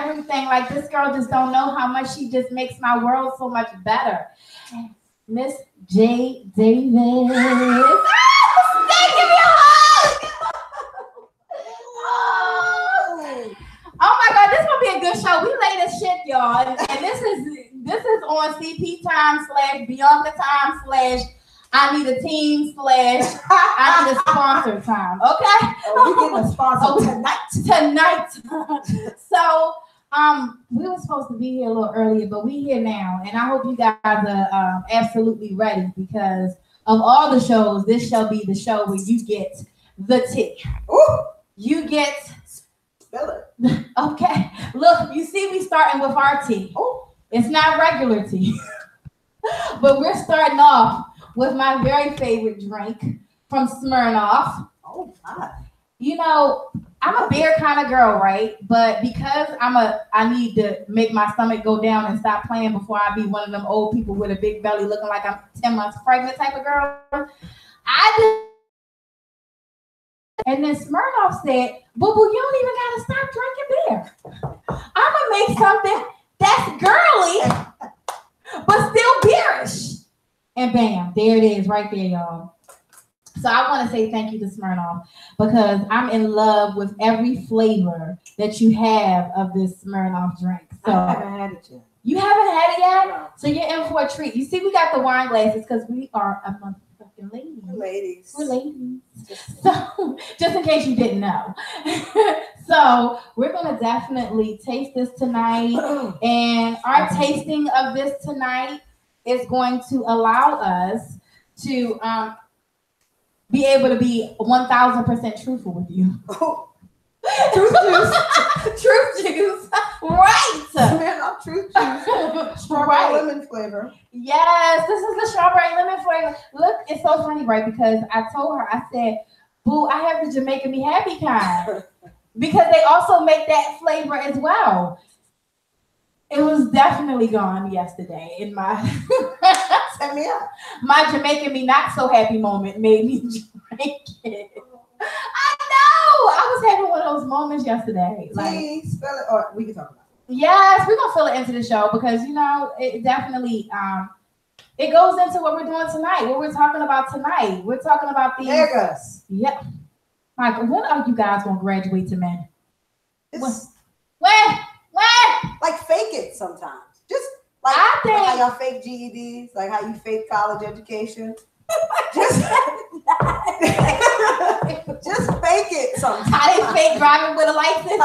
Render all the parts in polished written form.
everything. Like, this girl just don't know how much she just makes my world so much better. Miss Jade Davis. Give me a hug. Oh my God, this is gonna be a good show. We late as shit, y'all, and this is on CP time / Beyonka time / I need a team / I need a sponsor time. Okay. Oh, we getting a sponsor tonight. So we were supposed to be here a little earlier, but we here now, and I hope you guys are absolutely ready, because of all the shows, this shall be the show where you get the tea. Ooh. You get. Spill it. Okay. Look, you see, we starting with our tea. Ooh. It's not regular tea, but we're starting off with my very favorite drink from Smirnoff. Oh God. You know, I'm a beer kind of girl, right? But because I need to make my stomach go down and stop playing before I be one of them old people with a big belly looking like I'm 10 months pregnant type of girl. And then Smirnoff said, "Boo-boo, you don't even gotta stop drinking beer. I'm gonna make something that's girly, but still beerish." And bam, there it is right there, y'all. So I want to say thank you to Smirnoff, because I'm in love with every flavor that you have of this Smirnoff drink. So I haven't had it yet. You haven't had it yet? No. So you're in for a treat. You see, we got the wine glasses because we are a motherfucking ladies. We're ladies. So just in case you didn't know. So we're going to definitely taste this tonight. And our tasting of this tonight is going to allow us to be able to be 1,000% truthful with you. Truth juice. Truth juice. Right. Smirnoff truth juice. Strawberry lemon flavor. Yes, this is the strawberry lemon flavor. Look, it's so funny, right? Because I told her, I said, "Boo, I have the Jamaica Me Happy kind." Because they also make that flavor as well. It was definitely gone yesterday in my my Jamaica Me Not So Happy moment made me drink it. I know. I was having one of those moments yesterday. Like, spell it, or we can talk about it. Yes, we're gonna fill it into the show, because you know it definitely it goes into what we're doing tonight. What we're talking about tonight. We're talking about these. Niggas. Yep. Michael, when are you guys gonna graduate to men? When? Like, fake it sometimes. Just like, I think, like how y'all fake GEDs, like how you fake college education. Just fake it sometimes. How they fake driving with a license?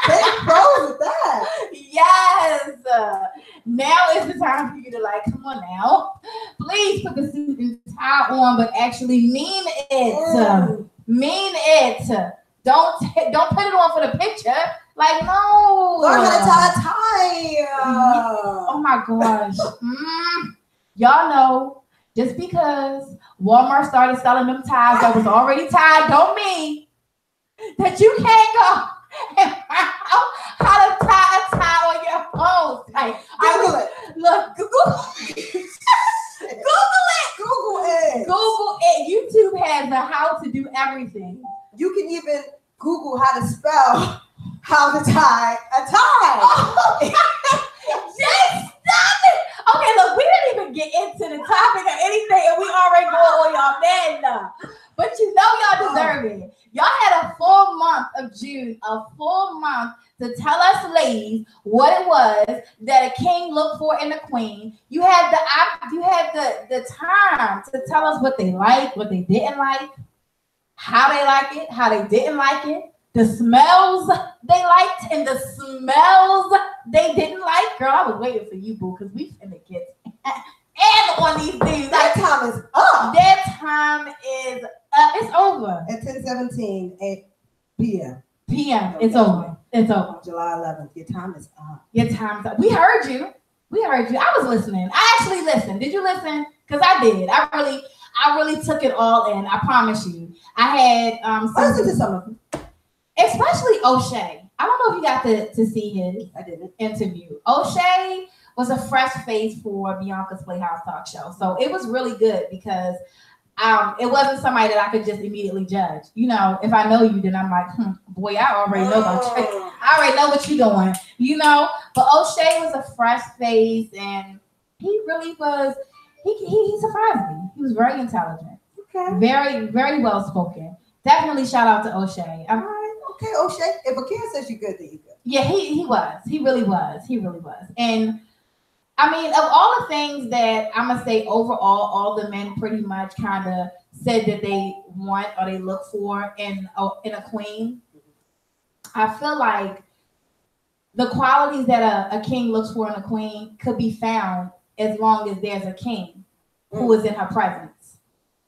Fake pros with that. Yes. Now is the time for you to, like, come on now. Please put the suit and tie on, but actually mean it. Mean it. Don't put it on for the picture. Like, no. Learn how to tie a tie. Oh my gosh. Y'all know, just because Walmart started selling them ties that was already tied, don't mean that you can't go and find out how to tie a tie on your phone. Like, Google it. Look, Google it. Google it. YouTube has the how to do everything. You can even Google how to spell how to tie a tie. Oh, just stop it. Okay, look, we didn't even get into the topic or anything, and we already going on y'all men. But you know y'all deserve it. Y'all had a full month of June, a full month to tell us ladies what it was that a king looked for in a queen. You had the time to tell us what they liked, what they didn't like, how they like it, how they didn't like it, the smells they liked and the smells they didn't like. Girl, I was waiting for you, boo, because we finna get and on these dudes. That time is up. That time is up. It's over. At 10:17 p.m. It's over. It's over. July 11th. Your time is up. Your time's up. We heard you. I was listening. I actually listened. Did you listen? Because I did. I really took it all in. I promise you. I had listen to some of them. Especially O'Shea. I don't know if you got to see his I didn't. interview. O'Shea was a fresh face for Beyonka's PlayHouse talk show. So it was really good because it wasn't somebody that I could just immediately judge. You know, if I know you, then I'm like, boy, I already know about you. I already know what you're doing, you know. But O'Shea was a fresh face, and he really was. He surprised me. He was very intelligent, very, very well spoken. Definitely shout out to O'Shea. All right, okay, O'Shea. If Akia says you're good, then you're good. Yeah, he was. He really was. He really was. And I mean, of all the things that I'm gonna say, overall, all the men pretty much kind of said that they want or they look for in a queen. I feel like the qualities that a king looks for in a queen could be found as long as there's a king who is in her presence.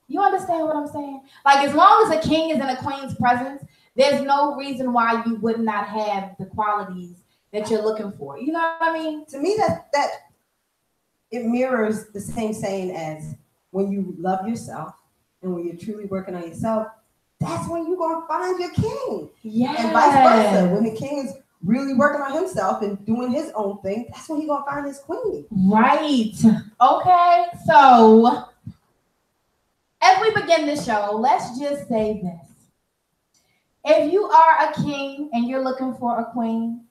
You understand what I'm saying? Like, as long as a king is in a queen's presence, there's no reason why you would not have the qualities that you're looking for. You know what I mean? To me, that it mirrors the same saying as when you love yourself and when you're truly working on yourself, that's when you're going to find your king. Yeah. And vice versa. When the king is really working on himself and doing his own thing, that's when he's going to find his queen. Right. Okay. So, as we begin this show, let's just say this. If you are a king and you're looking for a queen,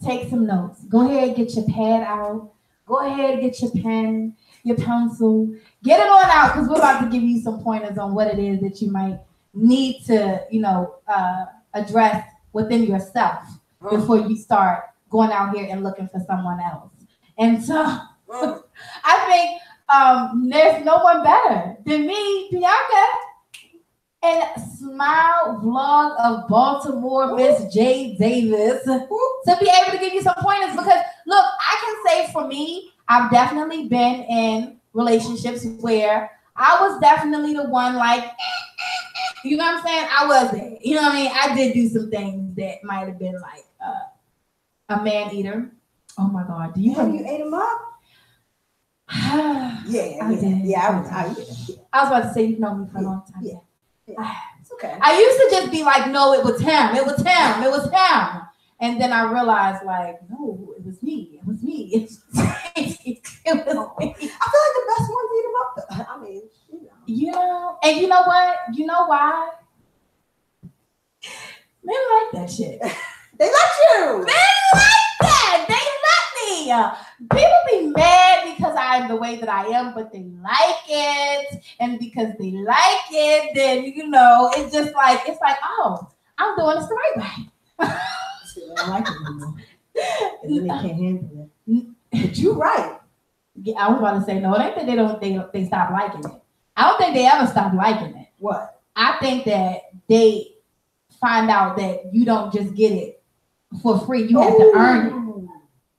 take some notes. Go ahead, get your pad out. Go ahead, get your pen, your pencil. Get it on out, because we're about to give you some pointers on what it is that you might need to, address within yourself before you start going out here and looking for someone else. And so I think there's no one better than me, Beyonka, and Smile Vlog of Baltimore, Miss Jade Davis, to be able to give you some pointers. Because look, I can say for me, I've definitely been in relationships where I was definitely the one, like, you know what I'm saying? I was there. You know what I mean? I did do some things that might have been like a man eater. Oh my God. Do you have you ate him up? Yeah, I did. Yeah, I was about to say, you know me for a long time. Yeah. It's okay. I used to just be like, no, it was him. It was him. It was him. And then I realized, like, no, it was me. It was me. It was me. I feel like the best ones eat him up. I mean, and you know what? You know why? Men like that shit. They let you. Men like that. They let me. People be mad because I am the way that I am, but they like it. And because they like it, then, it's just like, oh, I'm doing this the right way. I don't like it anymore. And then they can't handle it. But you're right. Yeah, I was about to say, no, it ain't that they stop liking it. I don't think they ever stop liking it. What? I think that they find out that you don't just get it for free. You have to earn it.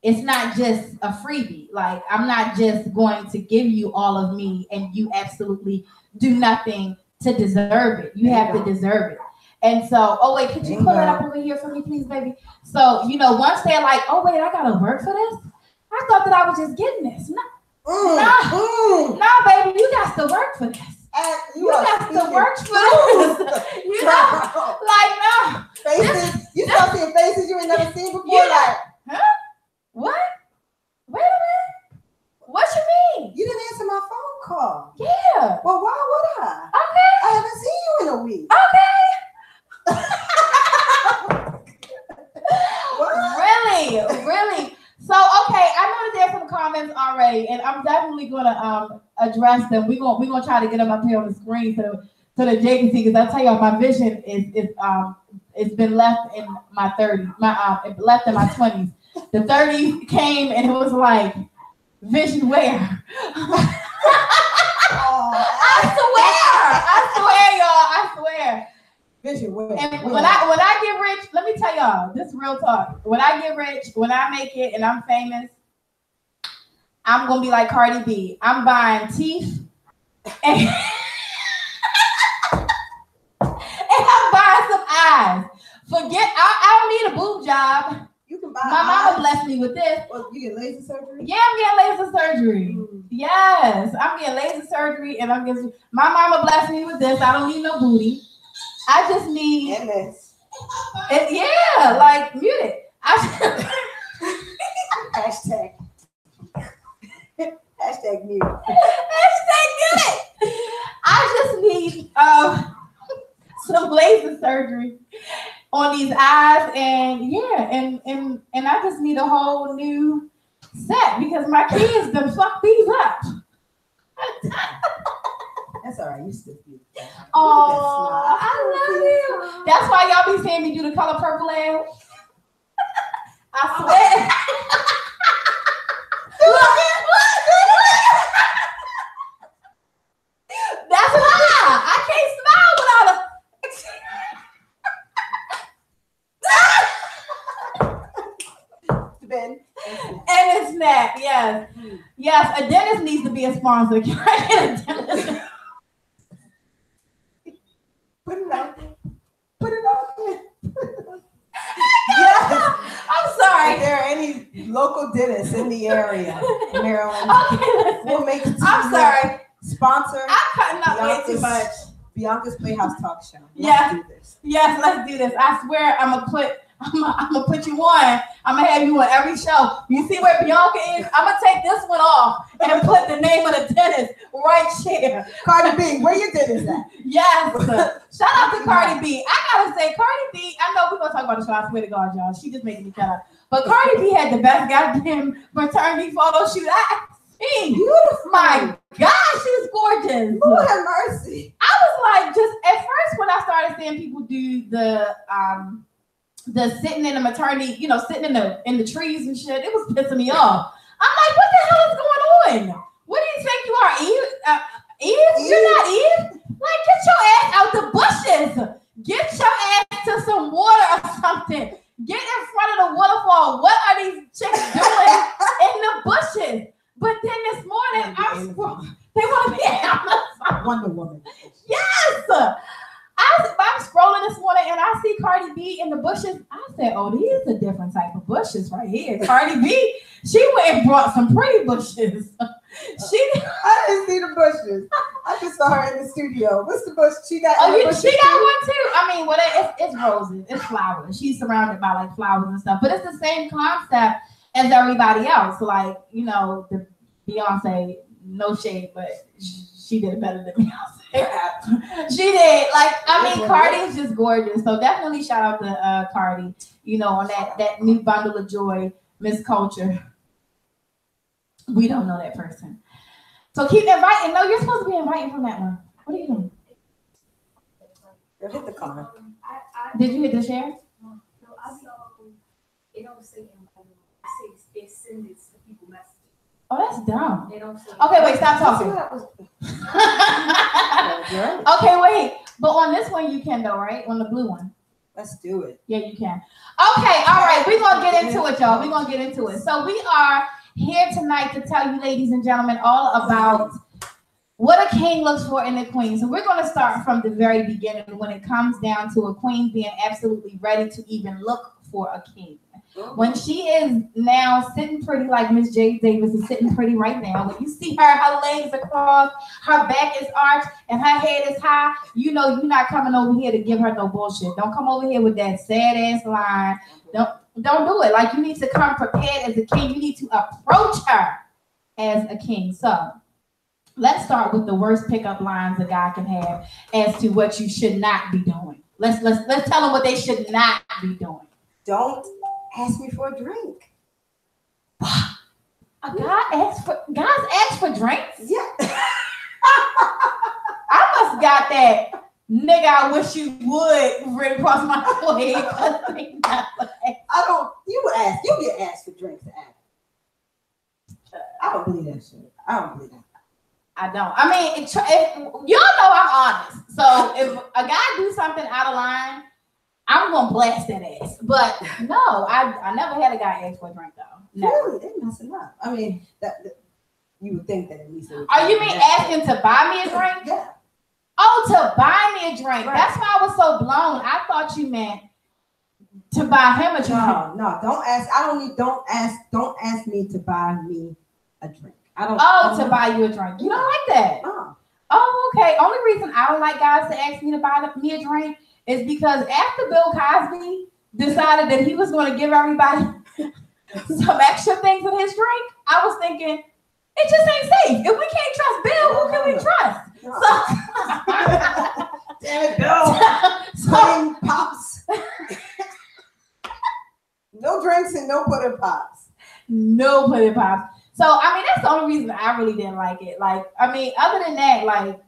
It's not just a freebie. Like, I'm not just going to give you all of me and you absolutely do nothing to deserve it. You have to deserve it. And so, oh wait, could you pull that up over here for me, please, baby? So, once they're like, oh wait, I gotta work for this. I thought that I was just getting this. Nah, baby, you got to work for this. You got to work for this. Like, no. Faces. You start seeing faces you ain't never seen before. Like, huh? What? Wait a minute. What you mean? You didn't answer my phone call. Yeah. Well, why would I? Okay. I haven't seen you in a week. Okay. Really? So, okay, I know that there's some comments already, and I'm definitely gonna address them. We're gonna try to get them up here on the screen so that Jade can see. Because I tell y'all, my vision is it's been left in my 30s, it left in my 20s. The 30s came and it was like, vision where? I swear, y'all. Vision where? And when I get rich, let me tell y'all, this is real talk. When I get rich, when I make it and I'm famous, I'm gonna be like Cardi B. I'm buying teeth and, and I'm buying some eyes. I don't need a boob job. You can buy my mama blessed me with this. Well, you get laser surgery? Yeah, I'm getting laser surgery. Yes, I'm getting laser surgery, and my mama blessed me with this. I don't need no booty. I just need MS. Yeah, like mute it. Hashtag mute. Hashtag mute it. I just these eyes, and yeah, and I just need a whole new set because my kids done fucked these up. That's all right. You still beautiful. Oh, I love you. That's why y'all be seeing me do the color purple nail. I swear. Look. That's why I can't smile without a. Ben. And it's snap, yes. Yes, a dentist needs to be a sponsor. Can I get a dentist? Put it out there. Put it out there. Yes. I'm sorry. If there are any local dentists in the area, Maryland, Okay, listen. we'll make it. I'm sorry. Sponsor. I'm cutting up way too much. Beyonka's PlayHouse talk show. Let's do this. Yes, let's do this. I swear I'm gonna put you on. I'm gonna have you on every show. You see where Beyonka is? I'm gonna take this one off and put the name of the dentist right here. Cardi B, where your dentist at? Yes. Shout out to Cardi B. I gotta say, Cardi B, I know we're gonna talk about the show. I swear to God, y'all. She just making me cut up. But Cardi B had the best goddamn maternity photo shoot I seen. Beautiful. My God, she's gorgeous. Lord have mercy. I was like, just at first when I started seeing people do the sitting in the maternity, sitting in the trees and shit, it was pissing me off. I'm like, what the hell is going on? What do you think you are, Eve? Eve? You're not Eve? Like, get your ass out the bushes. Get your ass to some water or something. Get in front of the waterfall. What are these chicks doing in the bushes? But then this morning, they want to be Amazon. Wonder Woman. Yes. I'm scrolling this morning and I see Cardi B in the bushes. I said, oh, these are different type of bushes right here. Cardi B, she went and brought some pretty bushes. I didn't see the bushes. I just saw her in the studio. What's the bush? She got she got one too. I mean, well, it's roses, it's flowers. She's surrounded by like flowers and stuff, but it's the same concept as everybody else. Like, the Beyonce, no shade, but she did it better than Beyonce. She did. Cardi is just gorgeous. So definitely shout out to Cardi, on that new bundle of joy, Miss Culture. We don't know that person. So keep inviting. No, you're supposed to be inviting from that one. What are you doing? Hit the car. Did you hit the share? No, I saw it don't say inviting. It sends it to people messages. Oh, that's dumb. They don't say. Okay, wait, stop talking. Okay, wait. But on this one you can though, right? On the blue one. Let's do it. Yeah, you can. Okay, all right. We're gonna get into it, y'all. We're gonna get into it. So we are here tonight to tell you, ladies and gentlemen, all about what a king looks for in a queen. So we're gonna start from the very beginning when it comes down to a queen being absolutely ready to even look for a king. When she is now sitting pretty like Miss Jade Davis is sitting pretty right now. When you see her legs are crossed, her back is arched, and her head is high, you're not coming over here to give her no bullshit. Don't come over here with that sad ass line. Don't do it. Like, you need to come prepared as a king. You need to approach her as a king. So let's start with the worst pickup lines a guy can have as to what you should not be doing. Let's tell them what they should not be doing. Don't ask me for a drink. Guys ask for drinks? Yeah. I must got that nigga, I wish you would written across my forehead. You get asked for drinks to act. I don't believe that shit. I don't believe that. I don't. I mean, y'all know I'm honest. So if a guy do something out of line, I'm gonna blast that ass. But no, I never had a guy ask for a drink though. Never. Really, they messing up. I mean, that you would think that at least. Oh, you mean asking to buy me a drink? Yeah. Oh, to buy me a drink. Right. That's why I was so blown. I thought you meant to buy him a drink. No, don't ask. Don't ask me to buy me a drink. To buy you a drink. You don't like that? No. Oh, okay. Only reason I don't like guys to ask me to buy me a drink is because after Bill Cosby decided that he was going to give everybody some extra things in his drink, I was thinking, it just ain't safe. If we can't trust Bill, who can we trust? No. So, damn it, Bill. so Pops. No drinks and no pudding pops. No pudding pops. So I mean, that's the only reason I really didn't like it. Like, I mean, other than that, like,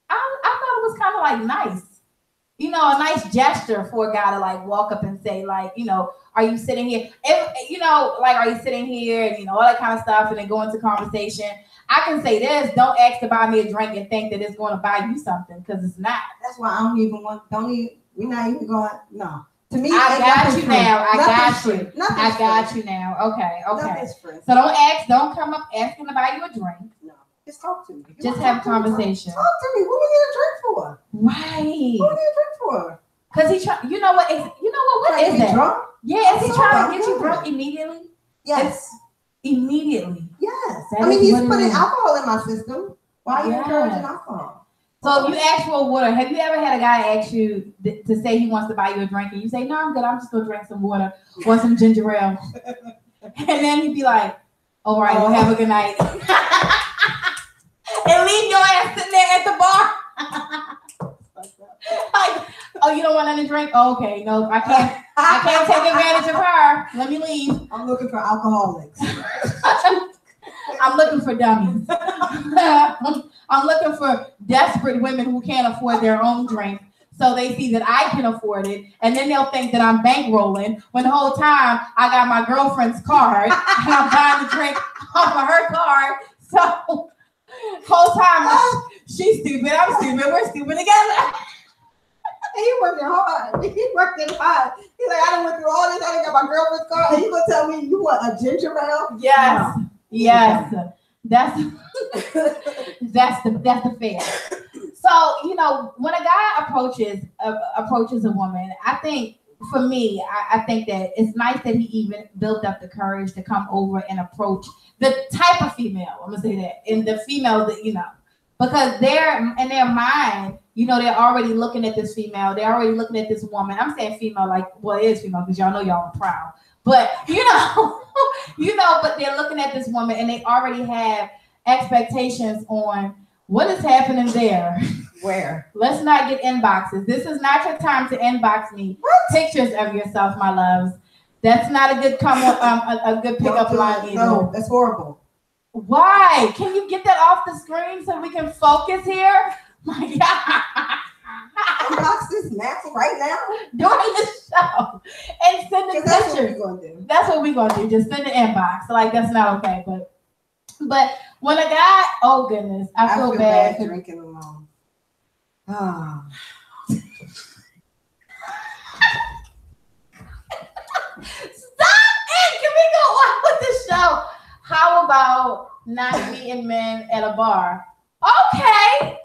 I thought it was kind of like nice. You know, a nice gesture for a guy to like walk up and say, like, you know, are you sitting here? If, you know, like, are you sitting here? And, you know, all that kind of stuff, and then go into conversation. I can say this: don't ask to buy me a drink and think that it's going to buy you something, because it's not. That's why I don't even want. We're not even going. No. To me, I got you now. I got you. I got you now. Okay. Nothing's free. So don't come up asking to buy you a drink. No. Just talk to me. Just have a conversation. Talk to me. What we need a drink for? Right. What we need a drink for? Because he's trying. You know what? What is that? Drunk? Yeah, is he trying to get you drunk immediately? Yes. Immediately. Yes. That I mean, is he's what it putting is. alcohol in my system. Why are you Yes. encouraging alcohol? So if you ask for water, have you ever had a guy ask you to say he wants to buy you a drink, and you say, no, I'm good, I'm just gonna drink some water or some ginger ale, and then he'd be like, all right, well, have a good night, and leave your ass sitting there at the bar. Like, oh, you don't want any drink? Oh, okay, no, I can't take advantage of her. Let me leave. I'm looking for alcoholics. I'm looking for dummies. I'm looking for desperate women who can't afford their own drink. So they see that I can afford it, and then they'll think that I'm bankrolling when the whole time I got my girlfriend's card and I'm buying the drink off of her card. So whole time she's stupid, I'm stupid, we're stupid together. He working hard. He working hard. He's like, I done went through all this. I done got my girlfriend's card. And you gonna tell me you want a ginger ale? Yes. No. Yes. That's the fair. So, you know, when a guy approaches a woman, I think, for me, I think that it's nice that he even built up the courage to come over and approach the type of female. I'm gonna say that, and the female that, you know, because they're in their mind, you know, they're already looking at this female. They're already looking at this woman. I'm saying female, like, well, it is female because y'all know y'all are proud. But you know, but they're looking at this woman and they already have expectations on what is happening there. Where? Let's not get inboxes. This is not your time to inbox me pictures of yourself, my loves. That's not a good a good pickup line either. No, that's horrible. Why? Can you get that off the screen so we can focus here? My God. Inbox this now, right now? During the show. And send the That's pictures. what we're gonna do. That's what we're gonna do. Just send the inbox. Like, that's not okay. But when a guy, oh goodness, I feel bad for drinking alone. Oh. Stop it! Can we go on with the show? How about not meeting men at a bar? Okay.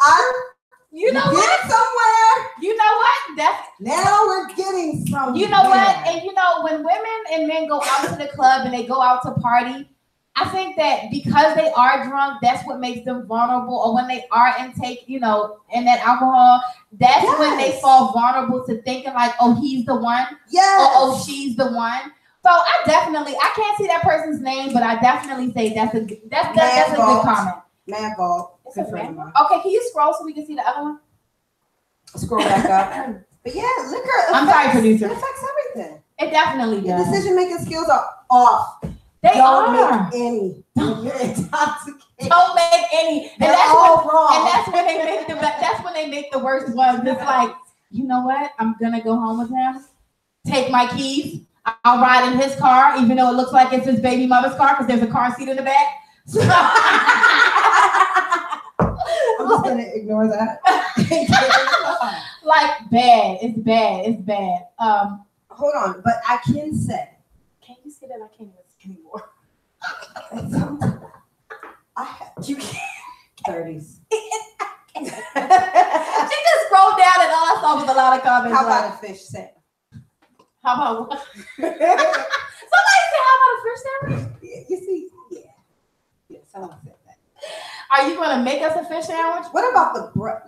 You know what? Somewhere. You know what? That's now we're getting somewhere. You know what? And you know, when women and men go out to the club and they go out to party, I think that because they are drunk, that's what makes them vulnerable. Or when they are in that alcohol, that's when they fall vulnerable to thinking like, oh, he's the one. Yes. Or, oh, she's the one. So I can't see that person's name, but I definitely say that's a good comment. Mad Vault. Okay, can you scroll so we can see the other one? Scroll back up. But yeah, liquor. I'm sorry, producer. It affects everything. It definitely Your does. decision-making skills are off. Don't make any. You're intoxicated. Don't make any. They're all wrong. And that's when they make the worst ones. It's like, you know what? I'm gonna go home with him. Take my keys. I'll ride in his car, even though it looks like it's his baby mother's car because there's a car seat in the back. I'm just gonna ignore that. Like bad. It's bad. It's bad. Hold on, but I can say. Can you see that? I can't even anymore. You can't. 30s. She just scrolled down and all I saw was a lot of comments. How about a fish sandwich? How about what? Somebody said, how about a fish sandwich? Yeah, you see, yeah, someone said that. Are you going to make us a fish sandwich? What about the bread?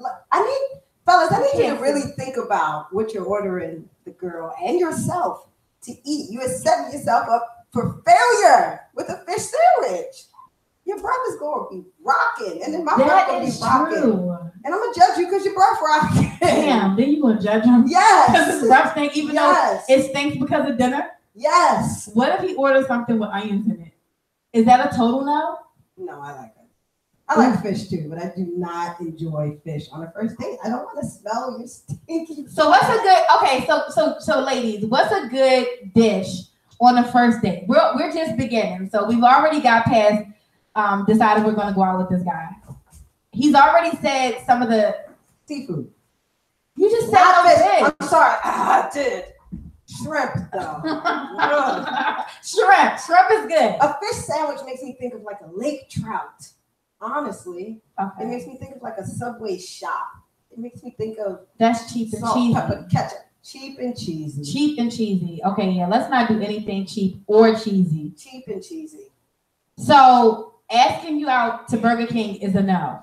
Fellas, I need you to really think about what you're ordering the girl and yourself to eat. You are setting yourself up for failure with a fish sandwich. Your breath is going to be rocking, and then my breath going to be rocking. True. And I'm going to judge you because your breath rocking. Damn, then you going to judge him? Yes. Because his breath stink, even though it stinks because of dinner? Yes. What if he orders something with onions in it? Is that a total no? No, I like it. I like fish too, but I do not enjoy fish on a first date. I don't want to smell your stinky. So what's a good? Okay, so ladies, what's a good dish on a first date? We're just beginning, so we've already got past decided we're going to go out with this guy. He's already said some of the seafood. You just said no fish. I'm sorry, I did. Shrimp though. Shrimp is good. A fish sandwich makes me think of like a lake trout. Honestly, It makes me think of like a Subway shop. It makes me think of that's cheap and salt, cheesy. Pepper, ketchup. Cheap and cheesy. Cheap and cheesy. Okay, yeah. Let's not do anything cheap or cheesy. Cheap and cheesy. So asking you out to Burger King is a no.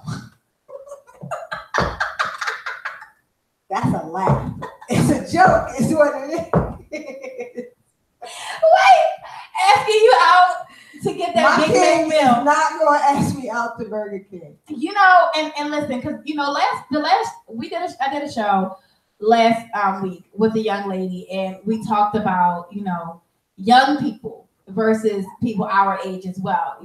That's a laugh. It's a joke. It's what it is. Wait, asking you out to get that My Big Mac meal. Not going to ask me out to Burger King. You know, and listen, because you know, I did a show last week with a young lady, and we talked about young people versus people our age as well.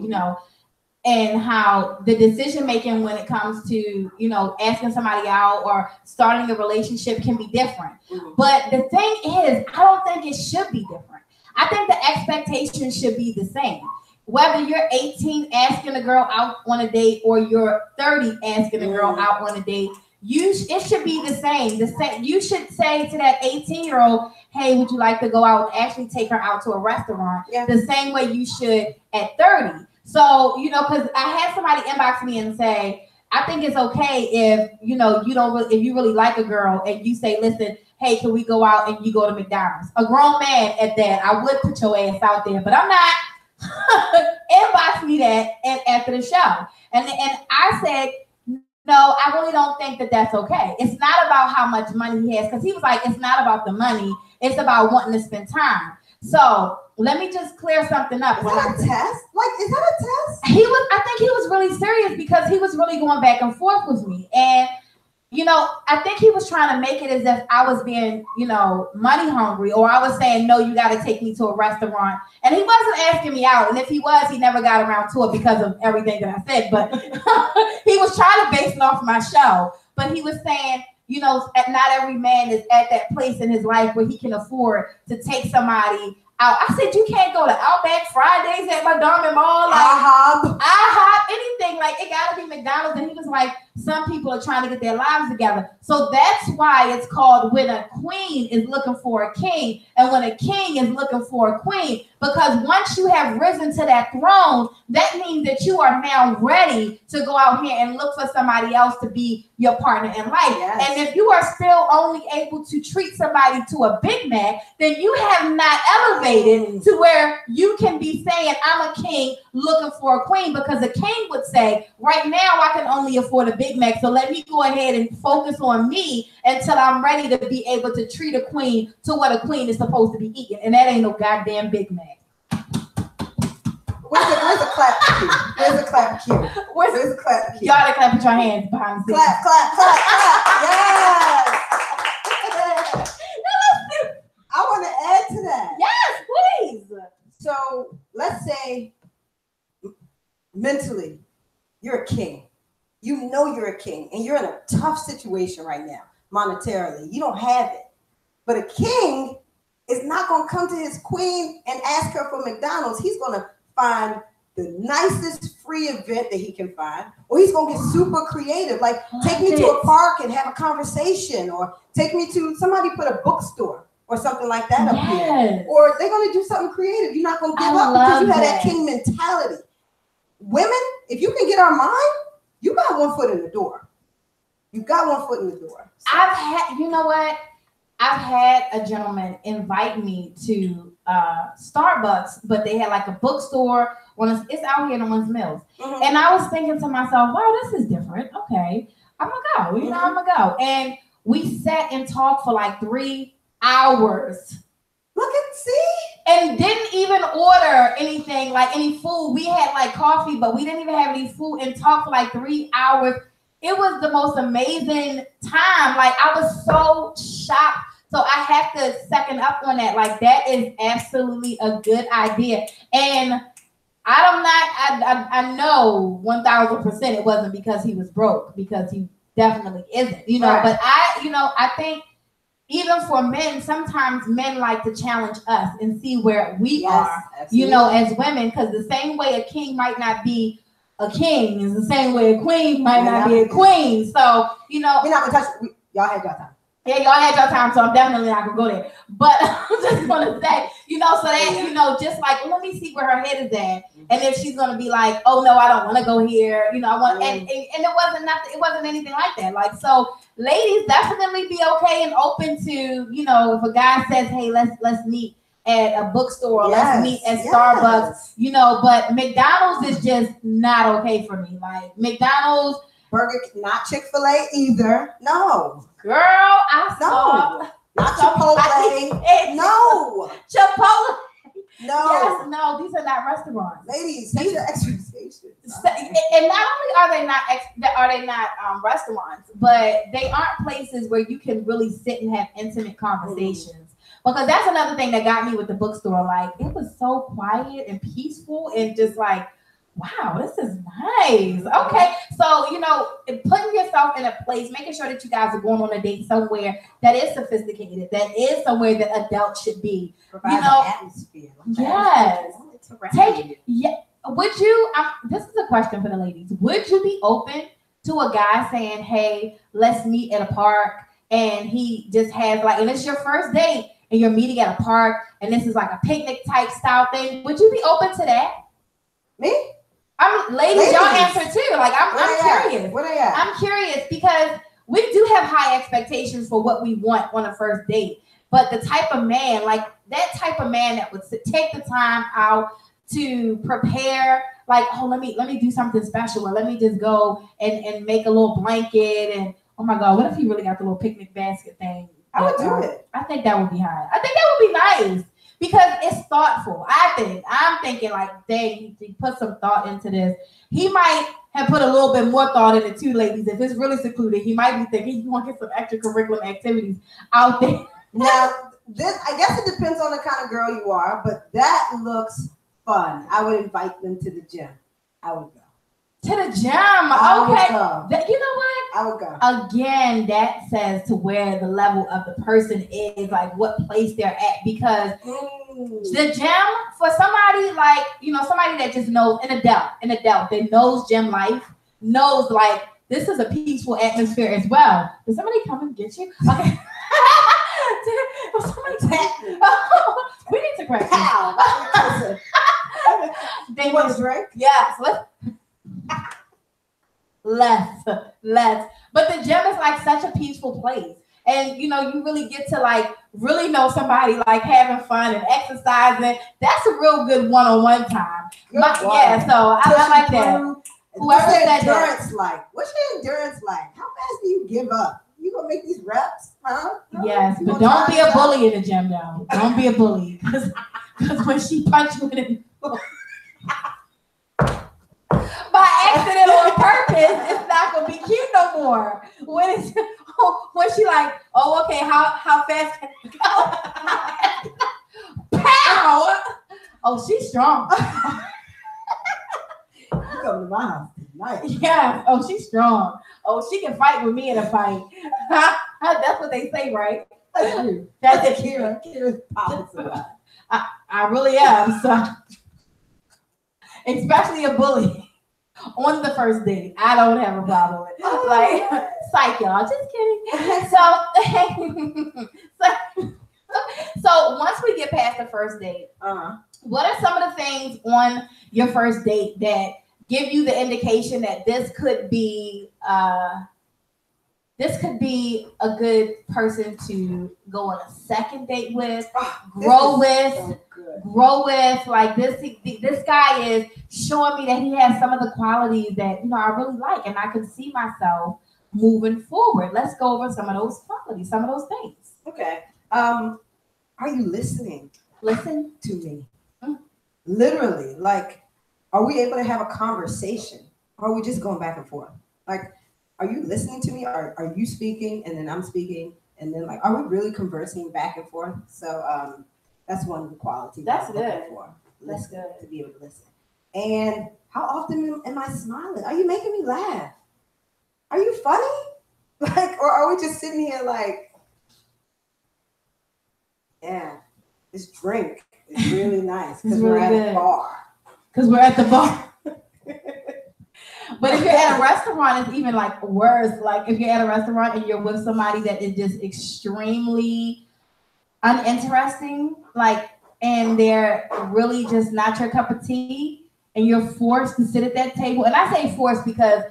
And how the decision making when it comes to, asking somebody out or starting a relationship can be different. Mm-hmm. But the thing is, I don't think it should be different. I think the expectation should be the same. Whether you're 18 asking a girl out on a date or you're 30 asking a girl out on a date, it should be the same. You should say to that 18-year-old, hey, would you like to go out and actually take her out to a restaurant? Yeah. The same way you should at 30. So, because I had somebody inbox me and say, I think it's okay if, if you really like a girl and you say, listen, hey, can we go out and you go to McDonald's? A grown man at that, I would put your ass out there, but I'm not. Inbox me that after the show. And I said, no, I really don't think that that's okay. It's not about how much money he has, because he was like, it's not about the money. It's about wanting to spend time. So let me just clear something up. Is that a test? Is that a test? I think he was really serious because he was really going back and forth with me. And, I think he was trying to make it as if I was being, money hungry, or I was saying, no, you got to take me to a restaurant. And he wasn't asking me out. And if he was, he never got around to it because of everything that I said. But he was trying to base it off my show. But he was saying, not every man is at that place in his life where he can afford to take somebody out. I said, you can't go to Outback Fridays at McDonald's Mall. IHOP, anything. It got to be McDonald's. And he was like, some people are trying to get their lives together. So that's why it's called when a queen is looking for a king and when a king is looking for a queen. Because once you have risen to that throne, that means that you are now ready to go out here and look for somebody else to be your partner in life. Yes. And if you are still only able to treat somebody to a Big Mac, then you have not elevated to where you can be saying, I'm a king looking for a queen, because a king would say, right now I can only afford a Big Mac, so let me go ahead and focus on me until I'm ready to be able to treat a queen to what a queen is supposed to be eating, and that ain't no goddamn Big Mac. Where's the clap cue? Where's the clap cue? Where's the clap cue? Y'all gotta clap with your hands behind the scenes. Clap, clap, clap, clap. Yes. I want to add to that. Yes, please. So let's say mentally you're a king. You know you're a king and you're in a tough situation right now, monetarily. You don't have it. But a king is not going to come to his queen and ask her for McDonald's. He's going to find the nicest free event that he can find, or he's going to get super creative. Take me to a park and have a conversation, or take me to somebody put a bookstore or something like that up here. Or they're going to do something creative. You're not going to give up because you have that king mentality. Women, if you can get our mind, you got one foot in the door. You got one foot in the door. So. I've had a gentleman invite me to Starbucks, but they had a bookstore. It's out here in Owens Mills. Mm-hmm. And I was thinking to myself, wow, this is different. Okay, I'm going to go. I'm going to go. And we sat and talked for 3 hours. Look and see. And didn't even order anything, any food. We had coffee, but we didn't even have any food, and talked for 3 hours. It was the most amazing time. I was so shocked So I have to second up on that. Like that is absolutely a good idea. And I know 1000% it wasn't because he was broke, because he definitely isn't, you know. Right. But I think even for men, sometimes men like to challenge us and see where we are, absolutely. You know, as women, because the same way a king might not be a king is the same way a queen might not be a queen. So, you know, we're not gonna touch. Y'all had your time. Yeah, y'all had your time, so I'm definitely not gonna go there. But I'm just gonna say, you know, so that, you know, just like, well, let me see where her head is at, and if she's gonna be like, oh no, I don't want to go here, you know, I want, and it wasn't nothing, it wasn't anything like that. Like, so ladies, definitely be okay and open to, you know, if a guy says, hey, let's meet at a bookstore, let's meet at Starbucks, you know, but McDonald's is just not okay for me. Like McDonald's, Burger, not Chick-fil-A either. No. Girl, I saw. Not Chipotle. No. Chipotle. No. Yes, no, these are not restaurants. Ladies, set your expectations. And not only are they not restaurants, but they aren't places where you can really sit and have intimate conversations. Because that's another thing that got me with the bookstore. Like, it was so quiet and peaceful and just like, wow, this is nice. Okay. So, you know, putting yourself in a place, making sure that you guys are going on a date somewhere that is sophisticated, that is somewhere that adults should be. Provide you know, an atmosphere. Yes. Would you, this is a question for the ladies. Would you be open to a guy saying, hey, let's meet at a park, and he just has like, and it's your first date and you're meeting at a park and this is like a picnic type style thing. Would you be open to that? Me? Ladies, y'all answer too. Like I'm curious. Where they at? I'm curious because we do have high expectations for what we want on a first date. But the type of man, like that type of man that would take the time out to prepare, like, oh, let me do something special, or let me just go and make a little blanket, and oh my God, what if he really got the little picnic basket thing? I would do it. I think that would be high. I think that would be nice. Because it's thoughtful. I'm thinking like, dang, he put some thought into this. He might have put a little bit more thought into too, ladies. If it's really secluded, he might be thinking you want to get some extracurricular activities out there. Now, I guess it depends on the kind of girl you are, but that looks fun. I would invite them to the gym. I would go. To the gym. Okay. You know what? I would go. Again, that says to where the level of the person is, like what place they're at. Because the gym, for somebody like, you know, somebody that just knows, an adult that knows gym life, knows like this is a peaceful atmosphere as well. Did somebody come and get you? Okay. We need to correct you. They want to drink? Yes. Less. But the gym is like such a peaceful place. And you know, you really get to like really know somebody, like having fun and exercising. That's a real good one-on-one time. Yeah, so I like that. Whoever said endurance like, what's your endurance like? How fast do you give up? You gonna make these reps? Huh? No? Yes, but don't be a bully in the gym though. Don't be a bully. Because when she punches you in the by accident or purpose, it's not gonna be cute no more. When she like, oh, okay, how fast can you go? Pow! Oh, she's strong. You come to my house tonight. Yeah. Oh, she's strong. Oh, she can fight with me in a fight. That's what they say, right? That's it, Kira. Kira's powerful. I really am. So, especially a bully on the first date, I don't have a problem with it. Like, psych, y'all. Just kidding. So once we get past the first date, what are some of the things on your first date that give you the indication that this could be a good person to go on a second date with, grow with? Like this guy is showing me that he has some of the qualities that, you know, I really like, and I can see myself moving forward. Let's go over some of those qualities, some of those things. Okay. Are you listening? Listen to me. Literally, like, are we able to have a conversation? Or are we just going back and forth? Like, are you listening to me? Are you speaking and then I'm speaking And then like, are we really conversing back and forth? So that's one of the qualities That's I'm looking good. for. That's Listen, good. to be able to listen. And how often am I smiling? Are you making me laugh? Are you funny? Like, or are we just sitting here like, yeah, this drink is really nice because we're at a bar. Because we're at the bar. But if you're at a restaurant, it's even like worse. Like if you're at a restaurant and you're with somebody that is just extremely uninteresting, like, and they're really just not your cup of tea, and you're forced to sit at that table. And I say forced because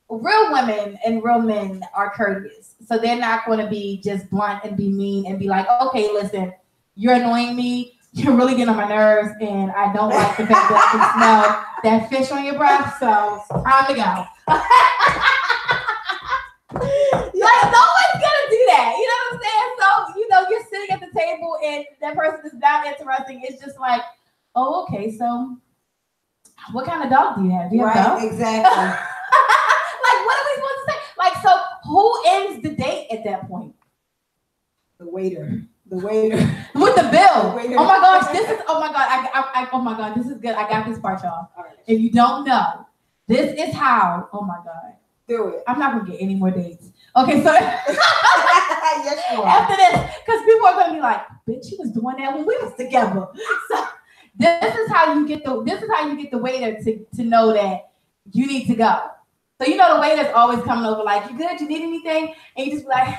real women and real men are courteous. So they're not going to be just blunt and be mean and be like, okay, listen, you're annoying me. You're really getting on my nerves, and I don't like the fact that I can smell that fish on your breath, so time to go. Like, no one's gonna do that. You know what I'm saying? So, you know, you're sitting at the table and that person is not interesting. It's just like, oh, okay, so what kind of dog do you have? Do you have a dog? Exactly. Like, what are we supposed to say? Like, so who ends the date at that point? The waiter. The waiter. With the bill. The waiter. Oh my gosh, this is, oh my God, this is good. I got this part, y'all. All right. If you don't know, this is how, oh my God. Do it. I'm not going to get any more dates. Okay, so Yes, you are. after this, because people are going to be like, bitch, she was doing that when we was together. So this is how you get the waiter to know that you need to go. So you know the waiter's always coming over like, you good? You need anything? And you just be like,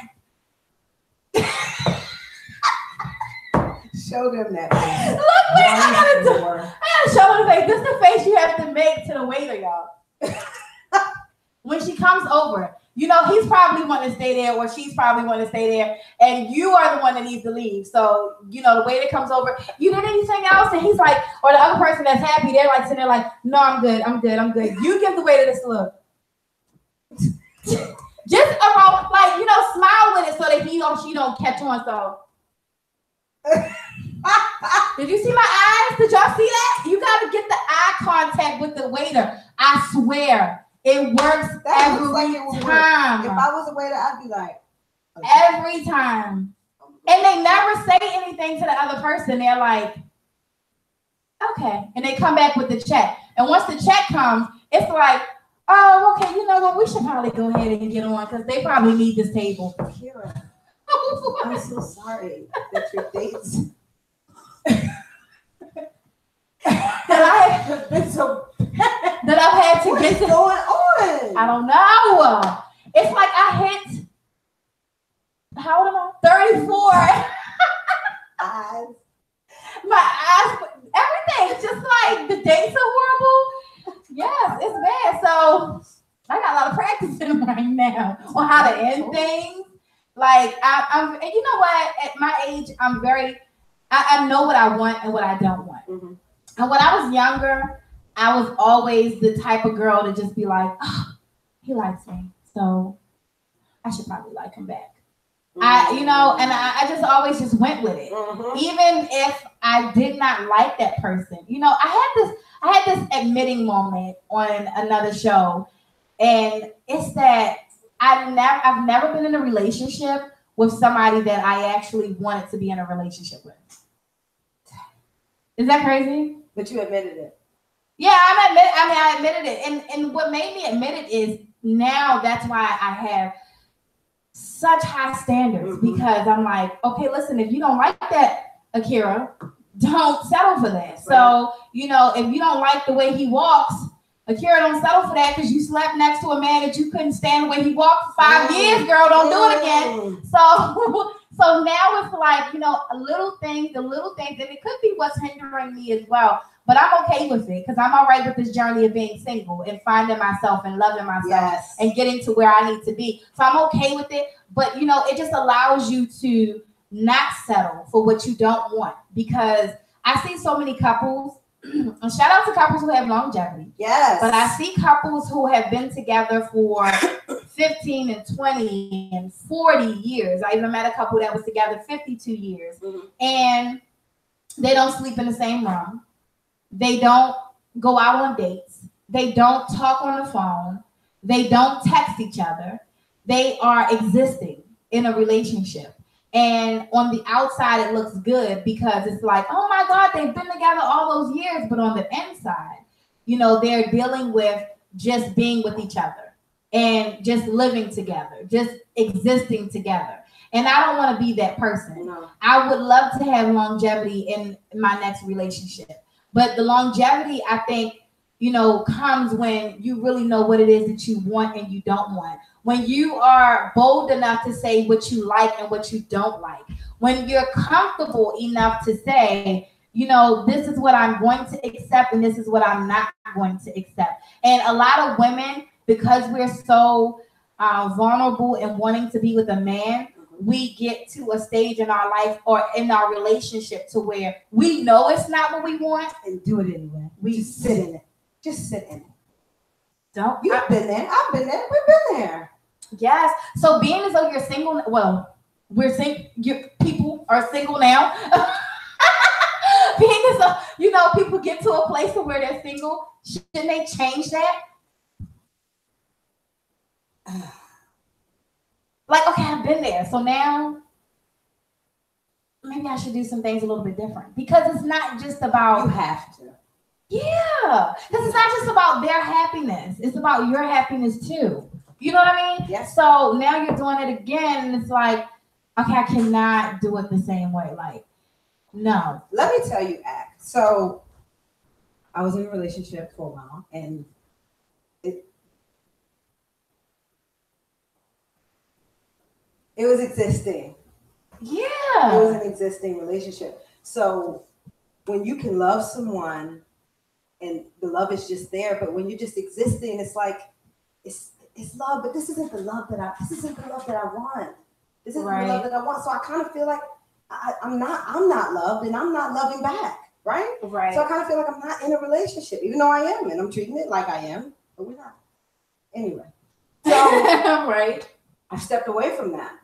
show them that face. look, wait, I gotta show them the face. This is the face you have to make to the waiter, y'all. When she comes over, you know, he's probably wanting to stay there or she's probably wanting to stay there, and you are the one that needs to leave. So, you know, the waiter comes over, you did anything else? And he's like, or the other person that's happy, they're like sitting there like, no, I'm good. You give the waiter this look. Just around, like, you know, smile with it so that she don't catch on. So did you see my eyes? Did y'all see that? You got to get the eye contact with the waiter. I swear, it works every time. If I was a waiter, I'd be like, okay. Every time. And they never say anything to the other person. They're like, okay. And they come back with the check. And once the check comes, it's like, oh, okay, you know what? We should probably go ahead and get on because they probably need this table. Kira, I'm so sorry that your dates that I've had to get to. Going on? I don't know. It's like I hit, how old am I? 34. Eyes. My eyes, everything. It's just like the dates are horrible. Yes, it's bad. So I got a lot of practice in right now on how to end things. Like I'm, and you know what? At my age, I know what I want and what I don't want. Mm-hmm. And when I was younger, I was always the type of girl to just be like, oh, he likes me, so I should probably like him back. Mm-hmm. I just always just went with it. Mm-hmm. Even if I did not like that person. You know, I had this admitting moment on another show, and it's that I've never been in a relationship with somebody that I actually wanted to be in a relationship with. Is that crazy? But you admitted it. Yeah, I admitted it. And what made me admit it is now that's why I have such high standards, mm-hmm. because I'm like, okay, listen, if you don't like that, Akira, don't settle for that. Right. So, you know, if you don't like the way he walks, Akira, don't settle for that because you slept next to a man that you couldn't stand the way he walked for 5 years, girl. Don't do it again. So now it's like, you know, the little things, and it could be what's hindering me as well. But I'm okay with it because I'm all right with this journey of being single and finding myself and loving myself, yes, and getting to where I need to be. So I'm okay with it. But, you know, it just allows you to not settle for what you don't want, because I see so many couples, and shout out to couples who have longevity. Yes. But I see couples who have been together for 15 and 20 and 40 years. I even met a couple that was together 52 years. Mm-hmm. And they don't sleep in the same room. They don't go out on dates. They don't talk on the phone. They don't text each other. They are existing. in a relationship. And on the outside, it looks good because it's like, oh my God, they've been together all those years. But on the inside, you know, they're dealing with just being with each other and just living together, just existing together. And I don't want to be that person. No. I would love to have longevity in my next relationship. But the longevity, I think, you know, comes when you really know what it is that you want and you don't want. When you are bold enough to say what you like and what you don't like. When you're comfortable enough to say, you know, this is what I'm going to accept and this is what I'm not going to accept. And a lot of women, because we're so vulnerable and wanting to be with a man, we get to a stage in our life or in our relationship to where we know it's not what we want and do it anyway. We just sit in it. Just sit in it. Don't. You've been there. I've been there. We've been there. Yes. So being as though you're single, well, people are single now. Being as though, you know, people get to a place where they're single, shouldn't they change that? Like, okay, I've been there. So now maybe I should do some things a little bit different. Because it's not just about... You have to. Yeah. Because it's not just about their happiness. It's about your happiness too. You know what I mean? Yes. So now you're doing it again, and it's like, okay, I cannot do it the same way. Like, no. Let me tell you, Act. So I was in a relationship for a while, and it was existing. Yeah. It was an existing relationship. So when you can love someone and the love is just there, but when you're just existing, it's like it's love, but this isn't the love that I want. This isn't the love that I want. So I kind of feel like I'm not loved and I'm not loving back. Right? Right. So I kind of feel like I'm not in a relationship, even though I am, and I'm treating it like I am, but we're not. Anyway. So right. I stepped away from that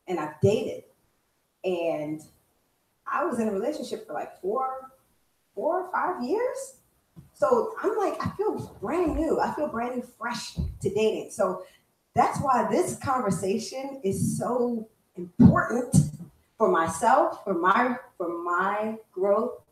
and I've dated. And I was in a relationship for like 4 or 5 years. So I'm like, I feel brand new. I feel brand new, fresh to dating. So that's why this conversation is so important for myself, for my growth,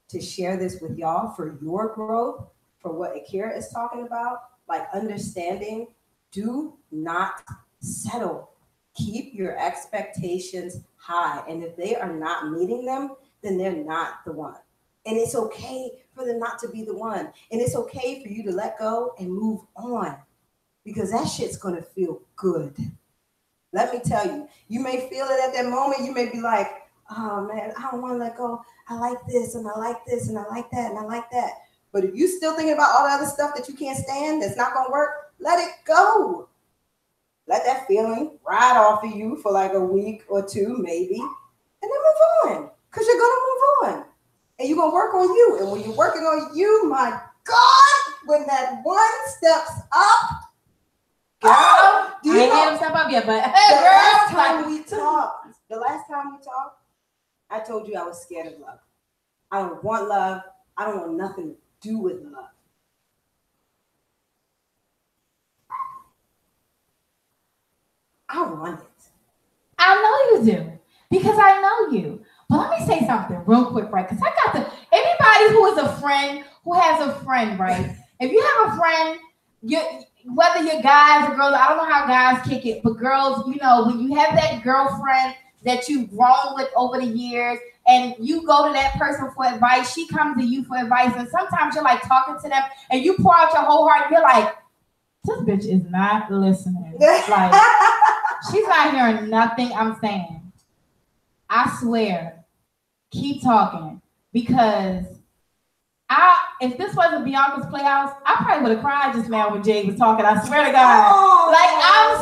to share this with y'all, for your growth, for what Akira is talking about, like understanding, do not settle. Keep your expectations high. And if they are not meeting them, then they're not the one. And it's okay for them not to be the one. And it's okay for you to let go and move on, because that shit's going to feel good. Let me tell you, you may feel it at that moment. You may be like, oh man, I don't want to let go. I like this and I like this and I like that and I like that. But if you still thinking about all the other stuff that you can't stand, that's not going to work, let it go. Let that feeling ride off of you for like a week or two, maybe, and then move on, because you're going to move on. And you're going to work on you. And when you're working on you, my God, when that one steps up, girl, I ain't had him step up yet, but the last time we talked, I told you I was scared of love. I don't want love. I don't want nothing to do with love. I want it. I know you do, because I know you. But let me say something real quick, right? Because I got anybody who is a friend, who has a friend, right? If you have a friend, whether you're guys or girls, I don't know how guys kick it, but girls, you know, when you have that girlfriend that you've grown with over the years, and you go to that person for advice, she comes to you for advice, and sometimes you're like talking to them, and you pour out your whole heart, and you're like, this bitch is not listening. Like, she's not hearing nothing I'm saying. I swear, keep talking, because if this wasn't Beyonka's PlayHouse, I probably would have cried just now when Jade was talking. I swear to God. Like, I'm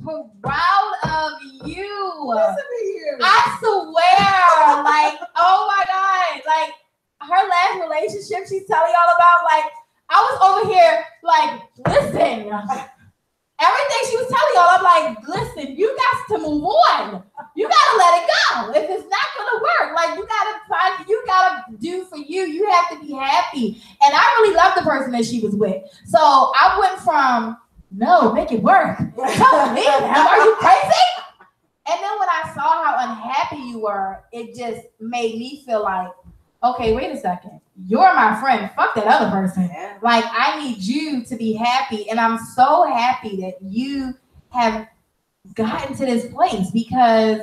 so proud of you. Listen to you. I swear. Like, oh my God. Like, her last relationship she's telling y'all about, like, I was over here, like, listen. Everything she was telling y'all, I'm like, listen, you got to move on. You gotta let it go. If it's not gonna work, like, you gotta do for you. You have to be happy. And I really love the person that she was with. So I went from No, make it work. Don't leave him. Are you crazy? And then when I saw how unhappy you were, it just made me feel like, okay, wait a second. You're my friend. Fuck that other person. Yeah. Like, I need you to be happy. And I'm so happy that you have gotten to this place because,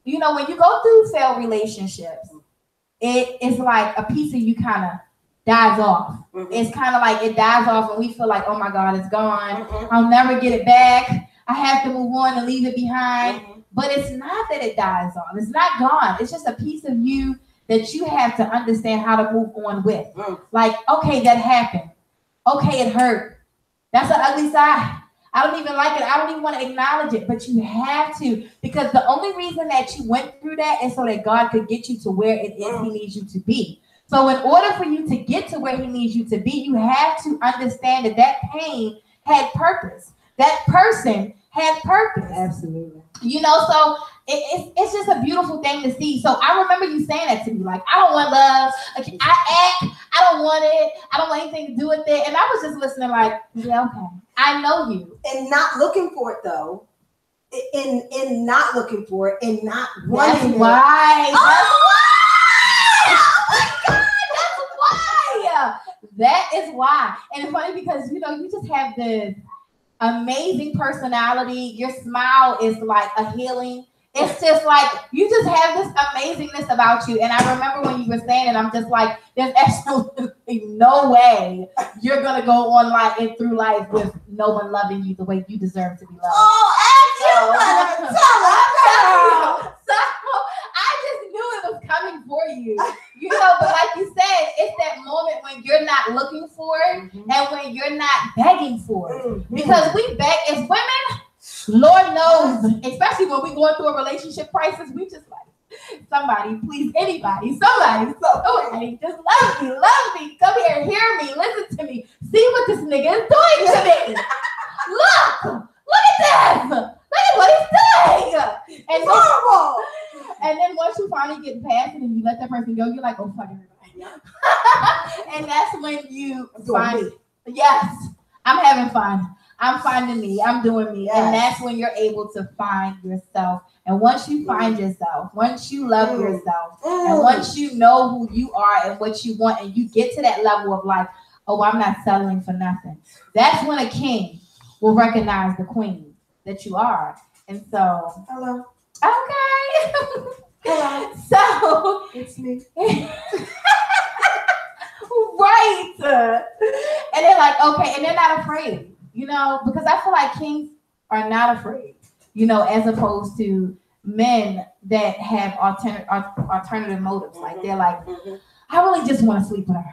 you know, when you go through failed relationships, it is like a piece of you kind of dies off. Mm-hmm. It's kind of like it dies off and we feel like, oh my God, it's gone. Mm-hmm. I'll never get it back. I have to move on and leave it behind. Mm-hmm. But it's not that it dies off. It's not gone. It's just a piece of you that you have to understand how to move on with. Like, okay, that happened. Okay, it hurt. That's an ugly side. I don't even like it. I don't even want to acknowledge it, but you have to, because the only reason that you went through that is so that God could get you to where it is He needs you to be. So in order for you to get to where He needs you to be, you have to understand that that pain had purpose. That person had purpose. Absolutely. You know, so it's just a beautiful thing to see. So I remember you saying that to me, like, I don't want love. Like, I don't want it. I don't want anything to do with it. And I was just listening like, yeah, okay. I know you. And not looking for it though. In not looking for it and not That's wanting why. it. Oh my God, that's why. That is why. And it's funny because, you know, you just have this amazing personality. Your smile is like a healing. It's just like, you just have this amazingness about you. And I remember when you were saying it, I'm just like, there's absolutely no way you're going to go on life and through life with no one loving you the way you deserve to be loved. Oh, So I just knew it was coming for you. You know, but like you said, it's that moment when you're not looking for it and when you're not begging for it. Because we beg as women, Lord knows, especially when we going through a relationship crisis, we just like, somebody, please, anybody, somebody, just love me, come here, hear me, listen to me, see what this nigga is doing to me. Look at this. Look at what he's doing. And then once you finally get past it and you let that person go, you're like, oh, fuck everybody. And that's when you find, yes, I'm having fun. I'm finding me. I'm doing me. Yes. And that's when you're able to find yourself. And once you find yourself, once you love yourself, and once you know who you are and what you want, and you get to that level of like, oh, I'm not settling for nothing. That's when a king will recognize the queen that you are. And so, hello. Okay. Hello. So, it's me. Right. And they're like, okay, and they're not afraid. You know, because I feel like kings are not afraid, you know, as opposed to men that have alternative motives. Like they're like, I really just want to sleep with her.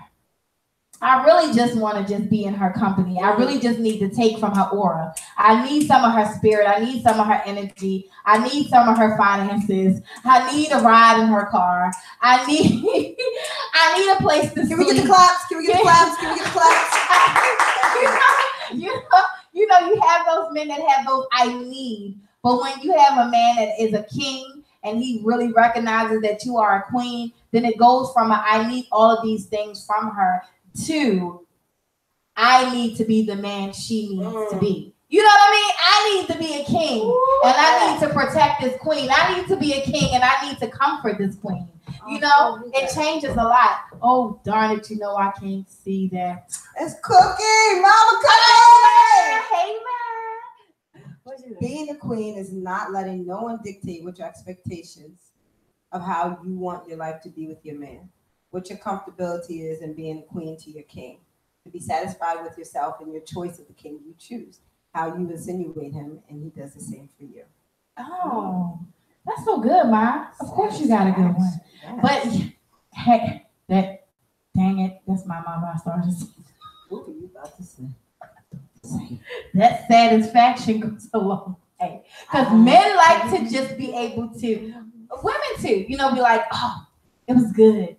I really just want to just be in her company. I really just need to take from her aura. I need some of her spirit. I need some of her energy. I need some of her finances. I need a ride in her car. I need a place to sleep. Can we get the claps? Can we get the claps? Can we get the claps? You know, you have those men that have those I need. But when you have a man that is a king and he really recognizes that you are a queen, then it goes from I need all of these things from her to I need to be the man she needs to be. You know what I mean? I need to be a king and I need to protect this queen. I need to be a king and I need to comfort this queen. You know, it changes a lot. Oh, darn it, you know, I can't see that. It's Cookie, Mama Cookie. Hey, man. Being a queen is not letting no one dictate what your expectations of how you want your life to be with your man. What your comfortability is in being a queen to your king. To be satisfied with yourself and your choice of the king you choose. How you insinuate him, and he does the same for you. Oh, that's so good, Ma. Of course you got a good one. Yes. But hey, dang it, that's my mama. I started to say. What were you about to say? That satisfaction goes a long way. Because men like to just be able to, women too, you know, be like, oh, it was good.